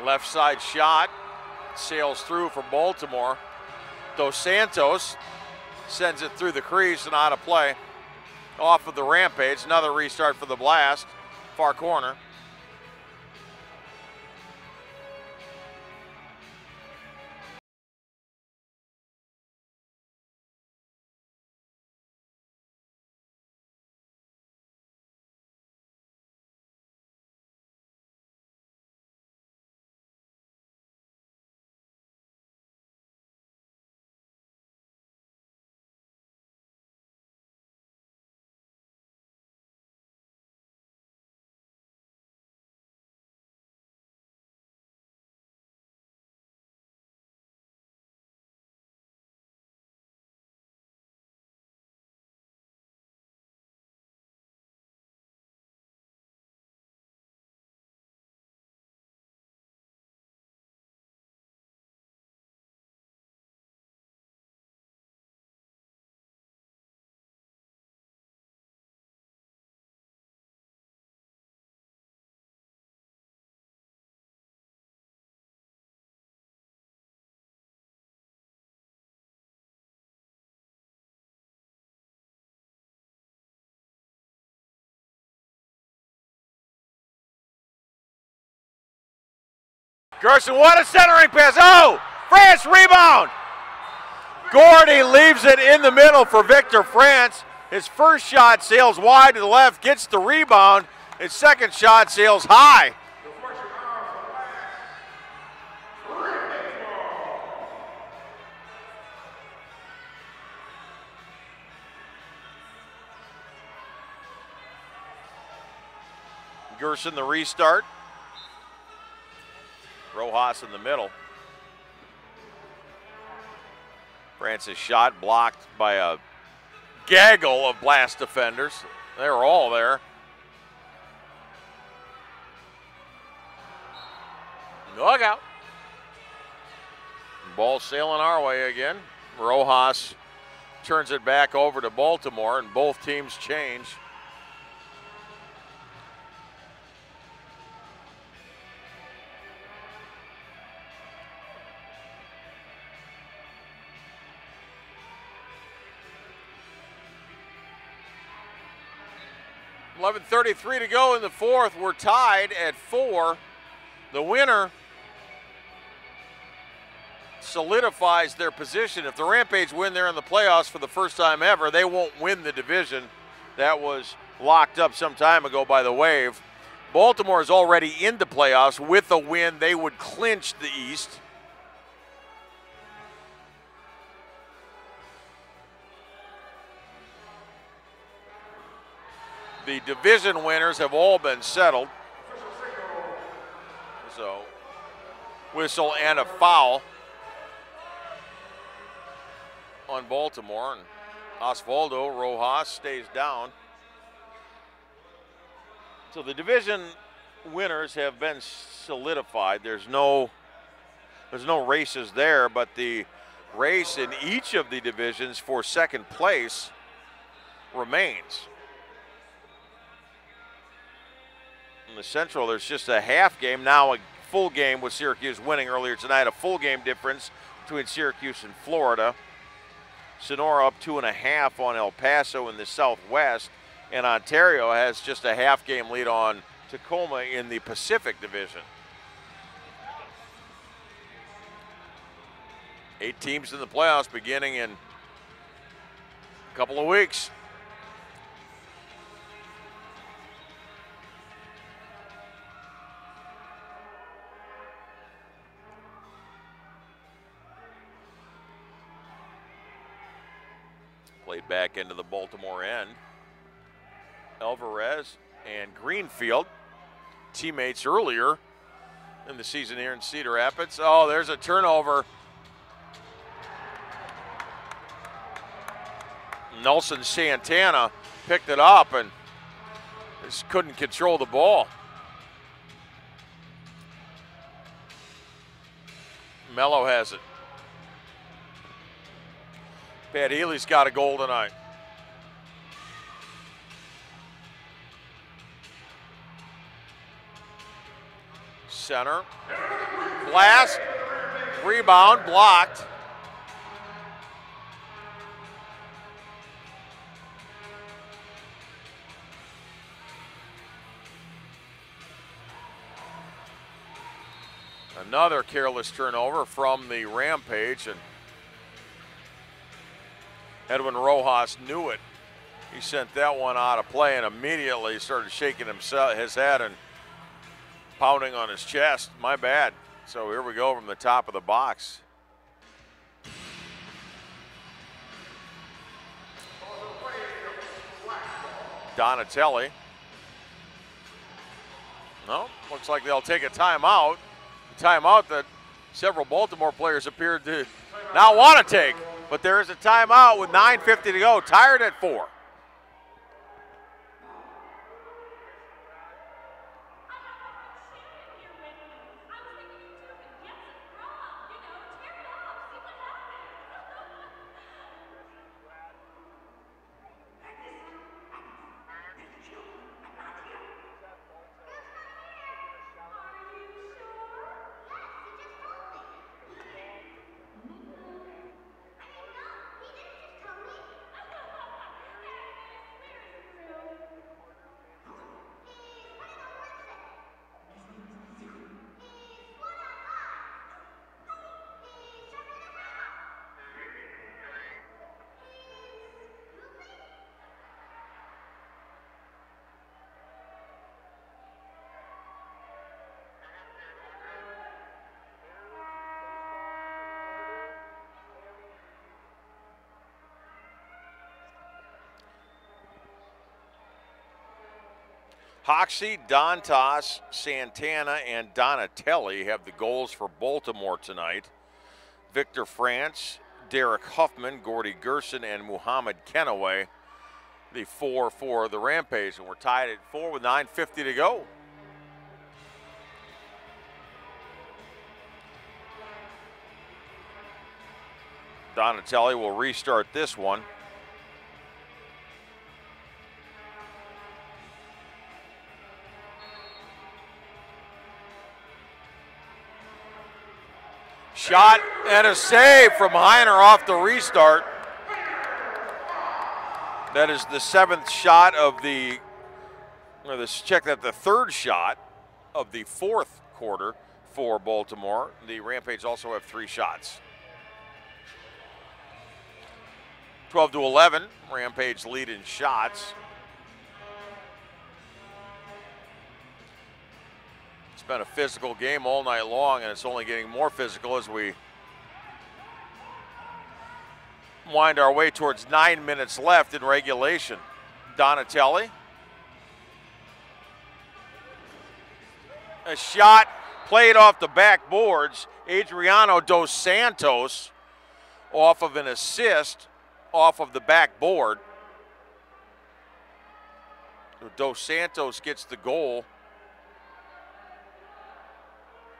Left side shot sails through for Baltimore. Dos Santos sends it through the crease and out of play. Off of the Rampage, another restart for the Blast, far corner. Gerson, what a centering pass. Oh, France rebound. Gordy leaves it in the middle for Victor France. His first shot sails wide to the left, gets the rebound. His second shot sails high. Gerson the restart. Rojas in the middle. France's shot blocked by a gaggle of Blast defenders. They were all there. Dug out. Ball sailing our way again. Rojas turns it back over to Baltimore, and both teams change. .11:33 to go in the fourth. We're tied at 4. The winner solidifies their position. If the Rampage win there in the playoffs for the first time ever, they won't win the division. That was locked up some time ago by the Wave. Baltimore is already in the playoffs. With a win, they would clinch the East. The division winners have all been settled. So, whistle and a foul on Baltimore. And Osvaldo Rojas stays down. So the division winners have been solidified. There's no races there, but the race in each of the divisions for second place remains. In the Central, there's just a half game, now a full game with Syracuse winning earlier tonight, a full game difference between Syracuse and Florida. Sonora up 2.5 on El Paso in the Southwest, and Ontario has just a half game lead on Tacoma in the Pacific Division. 8 teams in the playoffs beginning in a couple of weeks. Played back into the Baltimore end. Alvarez and Greenfield, teammates earlier in the season here in Cedar Rapids. Oh, there's a turnover. Nelson Santana picked it up and just couldn't control the ball. Mello has it. Pat Healy's got a goal tonight. Center, blast, rebound, blocked. Another careless turnover from the Rampage, and Edwin Rojas knew it. He sent that one out of play and immediately started shaking his head and pounding on his chest. My bad. So here we go from the top of the box. Donatelli. No, looks like they'll take a timeout. A timeout that several Baltimore players appeared to not want to take. But there is a timeout with 9:50 to go, tied at 4. Hoxie, Dantas, Santana, and Donatelli have the goals for Baltimore tonight. Victor France, Derek Huffman, Gordy Gerson, and Muhammad Kenaway, the 4 for the Rampage. And we're tied at 4 with 9:50 to go. Donatelli will restart this one. Shot and a save from Heiner off the restart. That is the 7th shot of the, let's check that, the 3rd shot of the 4th quarter for Baltimore. The Rampage also have 3 shots. 12-11, Rampage lead in shots. It's been a physical game all night long, and it's only getting more physical as we wind our way towards 9 minutes left in regulation. Donatelli. A shot played off the backboards. Adriano Dos Santos off of an assist off of the backboard. Dos Santos gets the goal.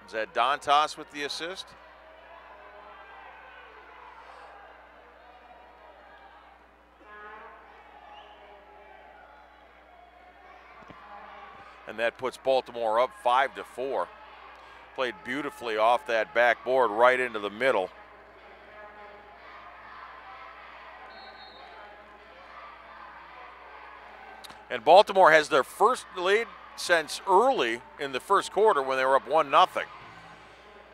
Is that Dantas with the assist? And that puts Baltimore up 5-4. Played beautifully off that backboard right into the middle. And Baltimore has their first lead since early in the first quarter when they were up 1-0.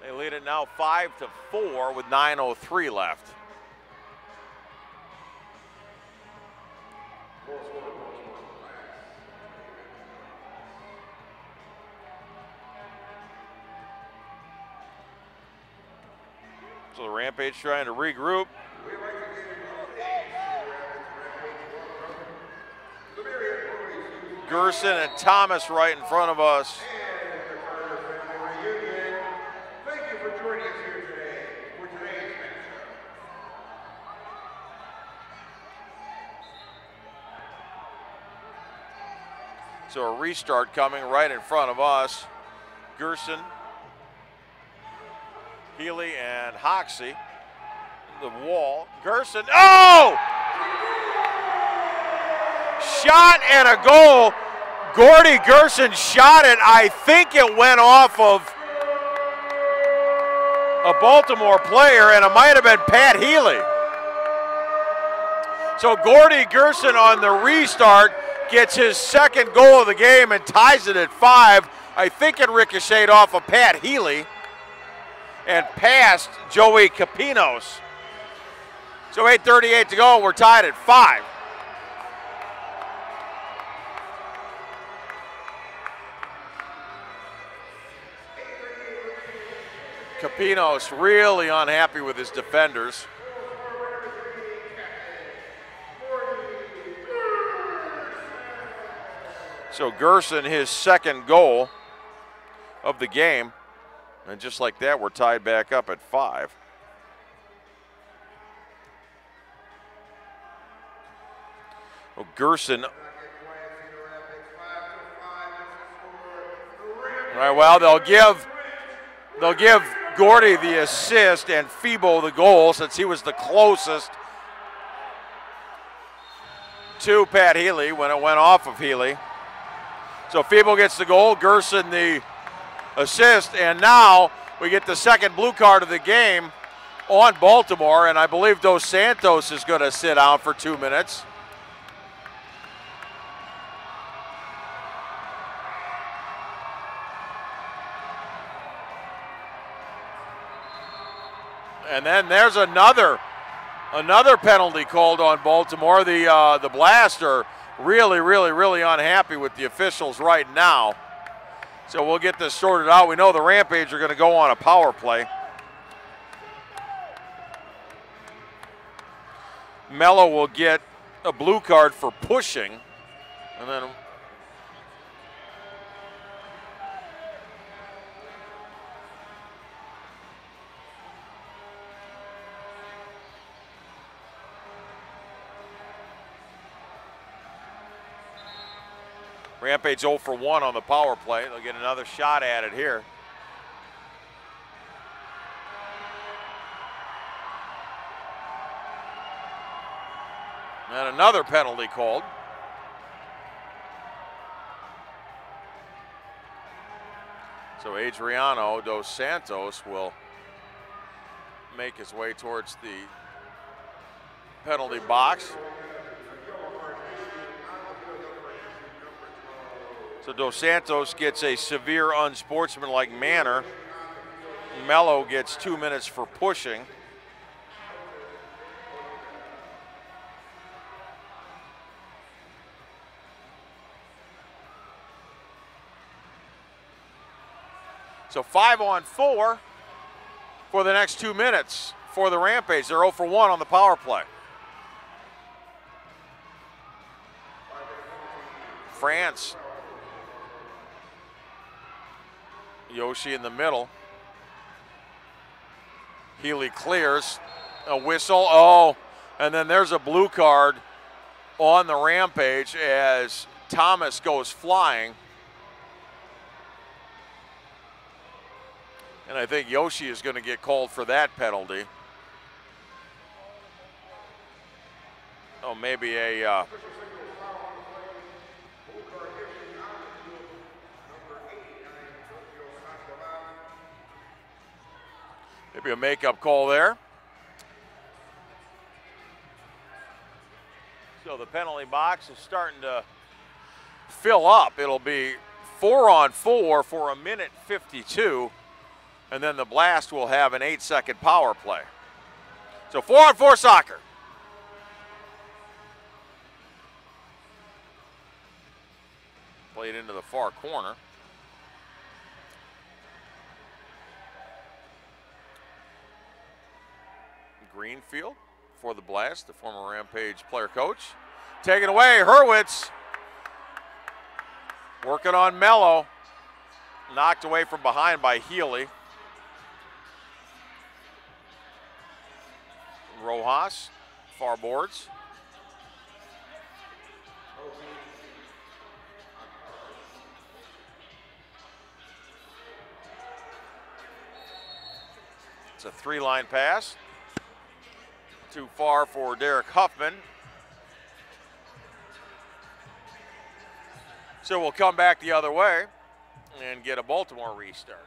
They lead it now 5-4 with 9:03 left. So the Rampage trying to regroup. Gerson and Thomas right in front of us. Thank you for joining us here today for today's matchup. So a restart coming right in front of us. Gerson, Healy, and Hoxie. The wall. Gerson. Oh! Shot and a goal. Gordy Gerson shot it. I think it went off of a Baltimore player, and it might have been Pat Healy. So Gordy Gerson on the restart gets his 2nd goal of the game and ties it at 5. I think it ricocheted off of Pat Healy and past Joey Capinos. So 8:38 to go, we're tied at 5. Capinos really unhappy with his defenders. So Gerson, his 2nd goal of the game. And just like that, we're tied back up at 5. Well, Gerson. All right, well, they'll give Gordy the assist and Febo the goal since he was the closest to Pat Healy when it went off of Healy. So Febo gets the goal, Gerson the assist, and now we get the 2nd blue card of the game on Baltimore, and I believe Dos Santos is going to sit out for 2 minutes. And then there's another penalty called on Baltimore. The Blast are really unhappy with the officials right now. So we'll get this sorted out. We know the Rampage are going to go on a power play. Mello will get a blue card for pushing. And then Rampage 0 for 1 on the power play. They'll get another shot at it here. And another penalty called. So Adriano dos Santos will make his way towards the penalty box. So dos Santos gets a severe unsportsmanlike manner. Mello gets 2 minutes for pushing. So 5-on-4 for the next 2 minutes for the Rampage. They're 0 for 1 on the power play. France. Yoshi in the middle. Healy clears. A whistle. Oh, and then there's a blue card on the Rampage as Thomas goes flying. And I think Yoshi is going to get called for that penalty. Oh, maybe a maybe a makeup call there. So the penalty box is starting to fill up. It'll be 4-on-4 for 1:52. And then the Blast will have an 8-second power play. So 4-on-4 soccer. Played into the far corner. Greenfield for the Blast, the former Rampage player coach. Taken away, Hurwitz. Working on Mello. Knocked away from behind by Healy. Rojas, far boards. It's a 3-line pass. Too far for Derek Huffman. So we'll come back the other way and get a Baltimore restart.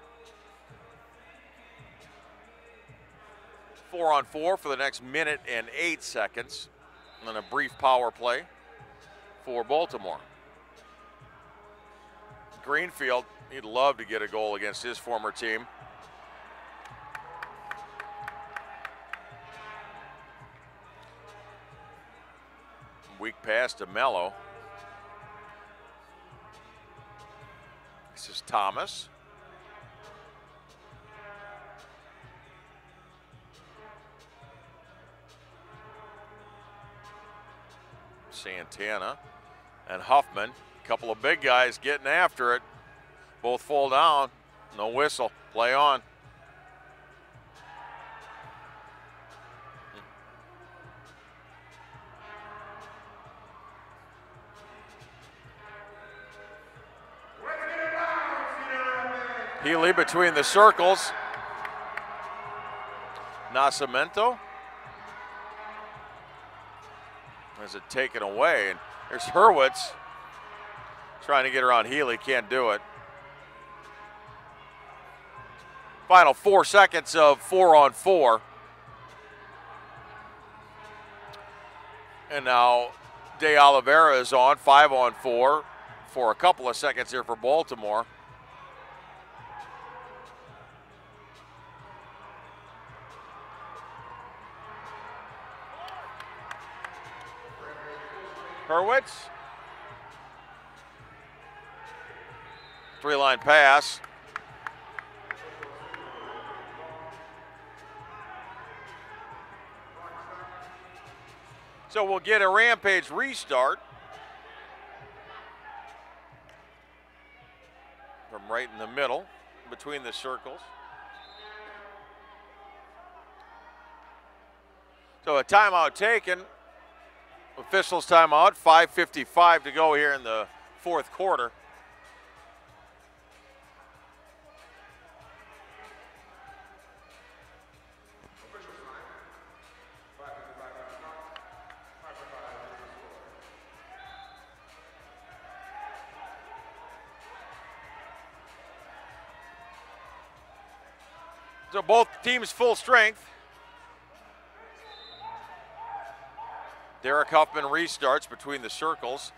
4-on-4 for the next 1:08 seconds. And then a brief power play for Baltimore. Greenfield, he'd love to get a goal against his former team. Weak pass to Mello. This is Thomas. Santana and Huffman, a couple of big guys getting after it. Both fall down, no whistle, play on. Healy between the circles. Nascimento. Is it taken away? And there's Hurwitz trying to get around Healy, can't do it. Final 4 seconds of 4-on-4. And now De Oliveira is on 5-on-4 for a couple of seconds here for Baltimore. Hurwitz. 3-line pass. So we'll get a Rampage restart from right in the middle between the circles. So a timeout taken. Officials timeout, 5:55 to go here in the fourth quarter. Official time. 5:55 on the clock. 5:55 is the score. So both teams full strength. Derek Huffman restarts between the circles.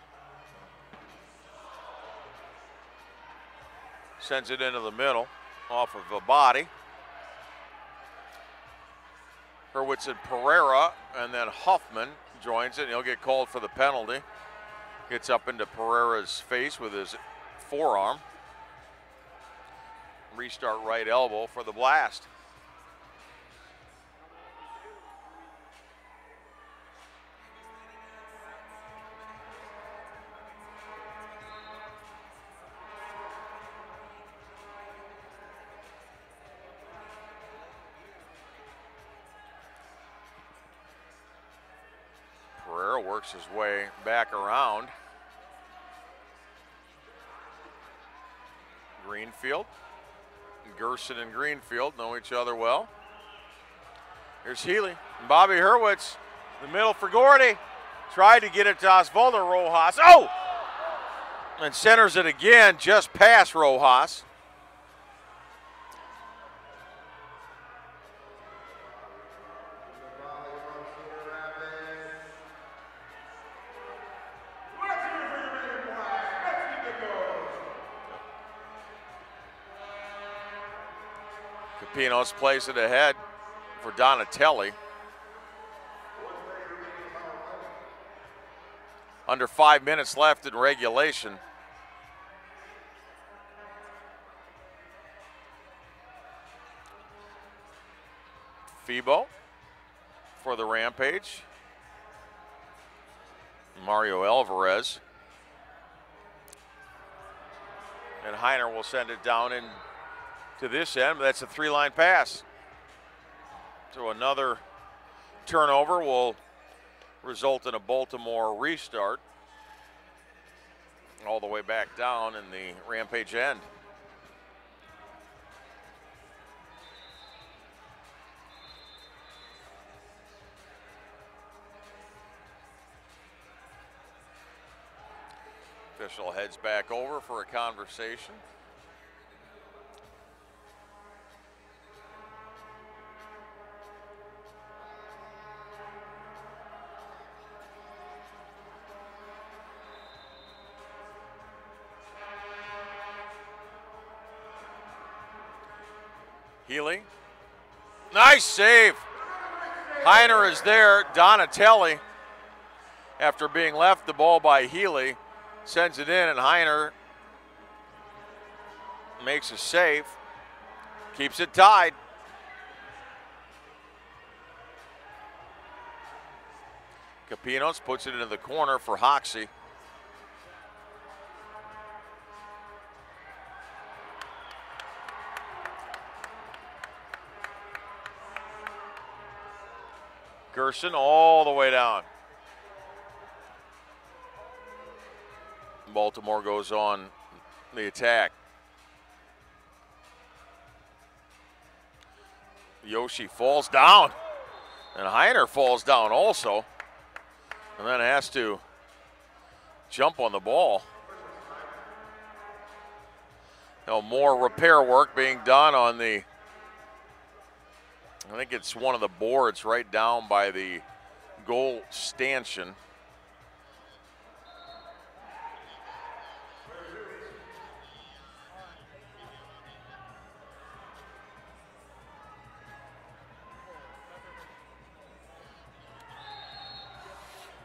Sends it into the middle off of a body. Hurwitz and Pereira, and then Huffman joins it, and he'll get called for the penalty. Gets up into Pereira's face with his forearm. Restart right elbow for the Blast. Pereira works his way back around. Greenfield. Gerson and Greenfield know each other well. Here's Healy. And Bobby Hurwitz, the middle for Gordy. Tried to get it to Osvaldo Rojas. Oh! And centers it again, just past Rojas. Capinos plays it ahead for Donatelli. Under 5 minutes left in regulation. Febo for the Rampage. Mario Alvarez. And Heiner will send it down in to this end, but that's a three-line pass. So another turnover will result in a Baltimore restart all the way back down in the Rampage end. Official heads back over for a conversation. Healy. Nice save. Heiner is there. Donatelli, after being left the ball by Healy, sends it in, and Heiner makes a save. Keeps it tied. Capinos puts it into the corner for Hoxie. Gerson all the way down. Baltimore goes on the attack. Yoshi falls down, and Heiner falls down also, and then has to jump on the ball. Now more repair work being done on the, I think it's one of the boards right down by the goal stanchion.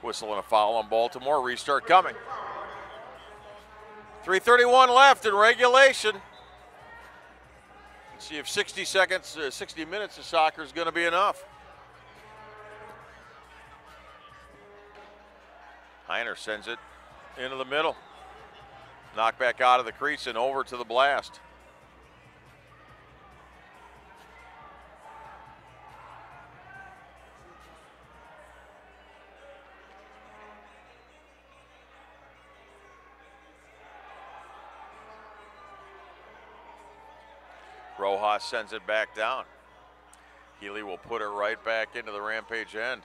Whistle and a foul on Baltimore. Restart coming. 3:31 left in regulation. Let's see if 60 minutes of soccer is going to be enough. Heiner sends it into the middle. Knock back out of the crease and over to the Blast. Rojas sends it back down. Healy will put it right back into the Rampage end.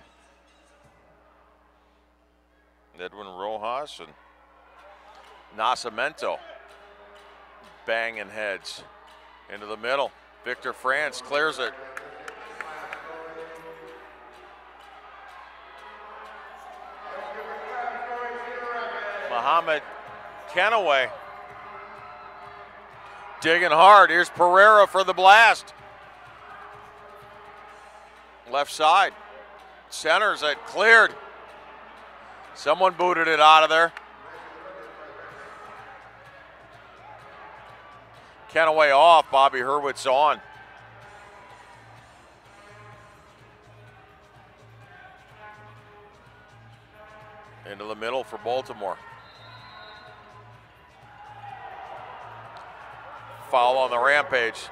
Edwin Rojas and Nascimento banging heads into the middle. Victor France clears it. Muhammad Kenaway digging hard. Here's Pereira for the blast. Left side. Centers it, cleared. Someone booted it out of there. Kenaway off, Bobby Hurwitz on. Into the middle for Baltimore. Foul on the Rampage.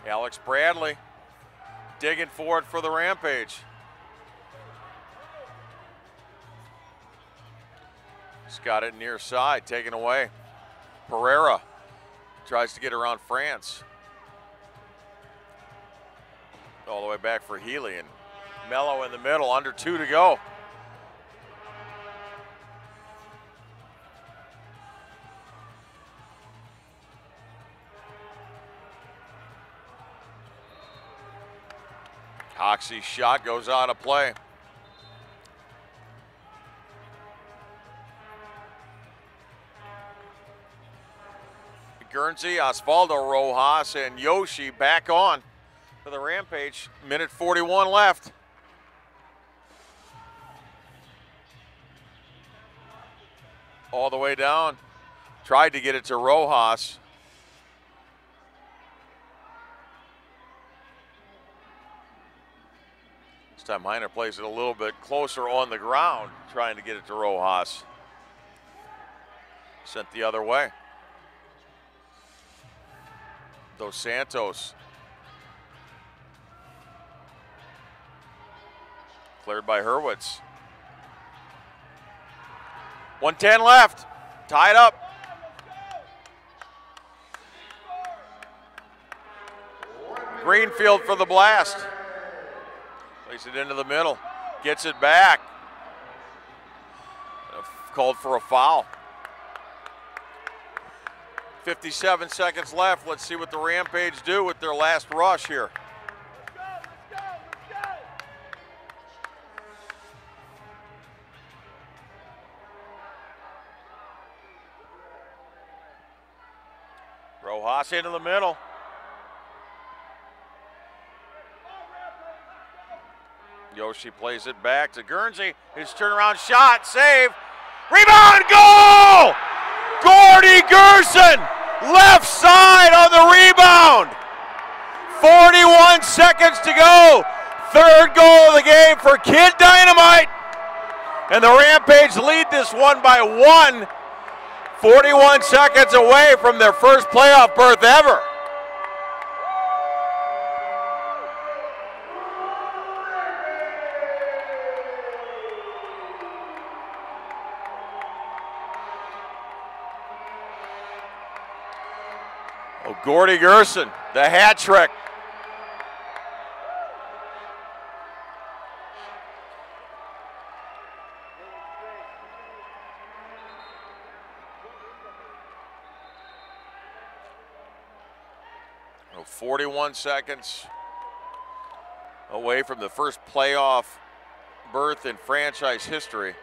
Alex Bradley digging forward for the Rampage. He's got it near side, taken away. Pereira tries to get around France. All the way back for Healy, and Mello in the middle, under 2 to go. Hoxie's shot goes out of play. Guernsey, Osvaldo Rojas, and Yoshi back on for the Rampage. Minute 41 left. All the way down. Tried to get it to Rojas. This time Heiner plays it a little bit closer on the ground, trying to get it to Rojas. Sent the other way. Dos Santos. Cleared by Hurwitz. 1:10 left. Tied up. Greenfield for the blast. Plays it into the middle. Gets it back. Called for a foul. 57 seconds left. Let's see what the Rampage do with their last rush here. Rojas into the middle. Yoshi plays it back to Guernsey. His turnaround shot, save, rebound, goal! Gordy Gerson, left side on the rebound. 41 seconds to go. Third goal of the game for Kid Dynamite. And the Rampage lead this one by 1. 41 seconds away from their first playoff berth ever. Oh, Gordy Gerson, the hat trick. Oh, 41 seconds away from the first playoff berth in franchise history.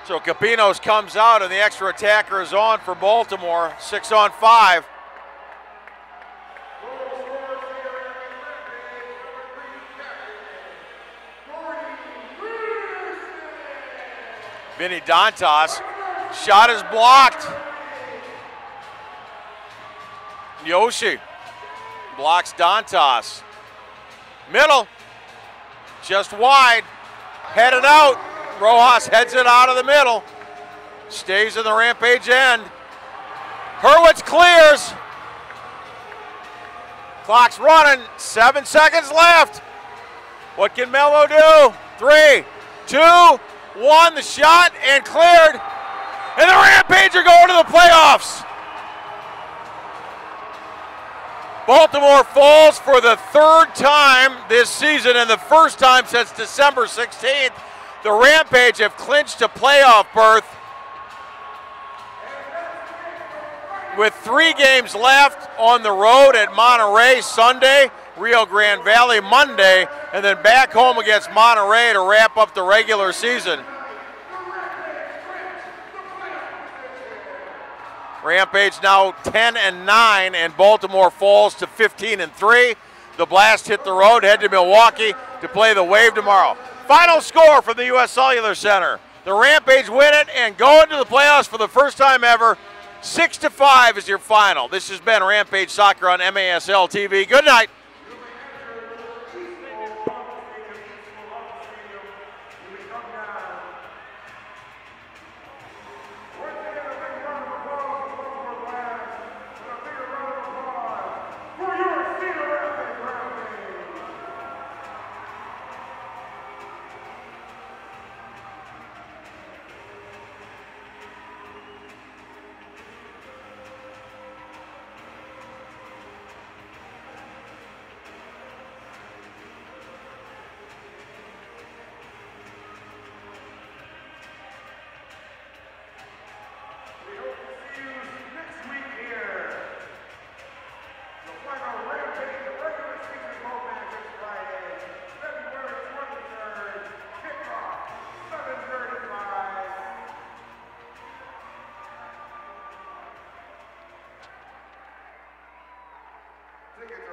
So Capinos comes out and the extra attacker is on for Baltimore, 6-on-5. Vinny Dantas, shot is blocked. Yoshi blocks Dantas. Middle. Just wide. Headed out. Rojas heads it out of the middle. Stays in the Rampage end. Hurwitz clears. Clock's running. 7 seconds left. What can Melo do? 3, 2, 1. The shot and cleared. And the Rampage are going to the playoffs. Baltimore falls for the 3rd time this season and the first time since December 16th. The Rampage have clinched a playoff berth with 3 games left on the road at Monterey Sunday, Rio Grande Valley Monday, and then back home against Monterey to wrap up the regular season. Rampage now 10-9, and Baltimore falls to 15-3. The Blast hit the road, head to Milwaukee to play the Wave tomorrow. Final score from the U.S. Cellular Center. The Rampage win it and go into the playoffs for the first time ever. 6-5 is your final. This has been Rampage Soccer on MASL TV. Good night. Tickets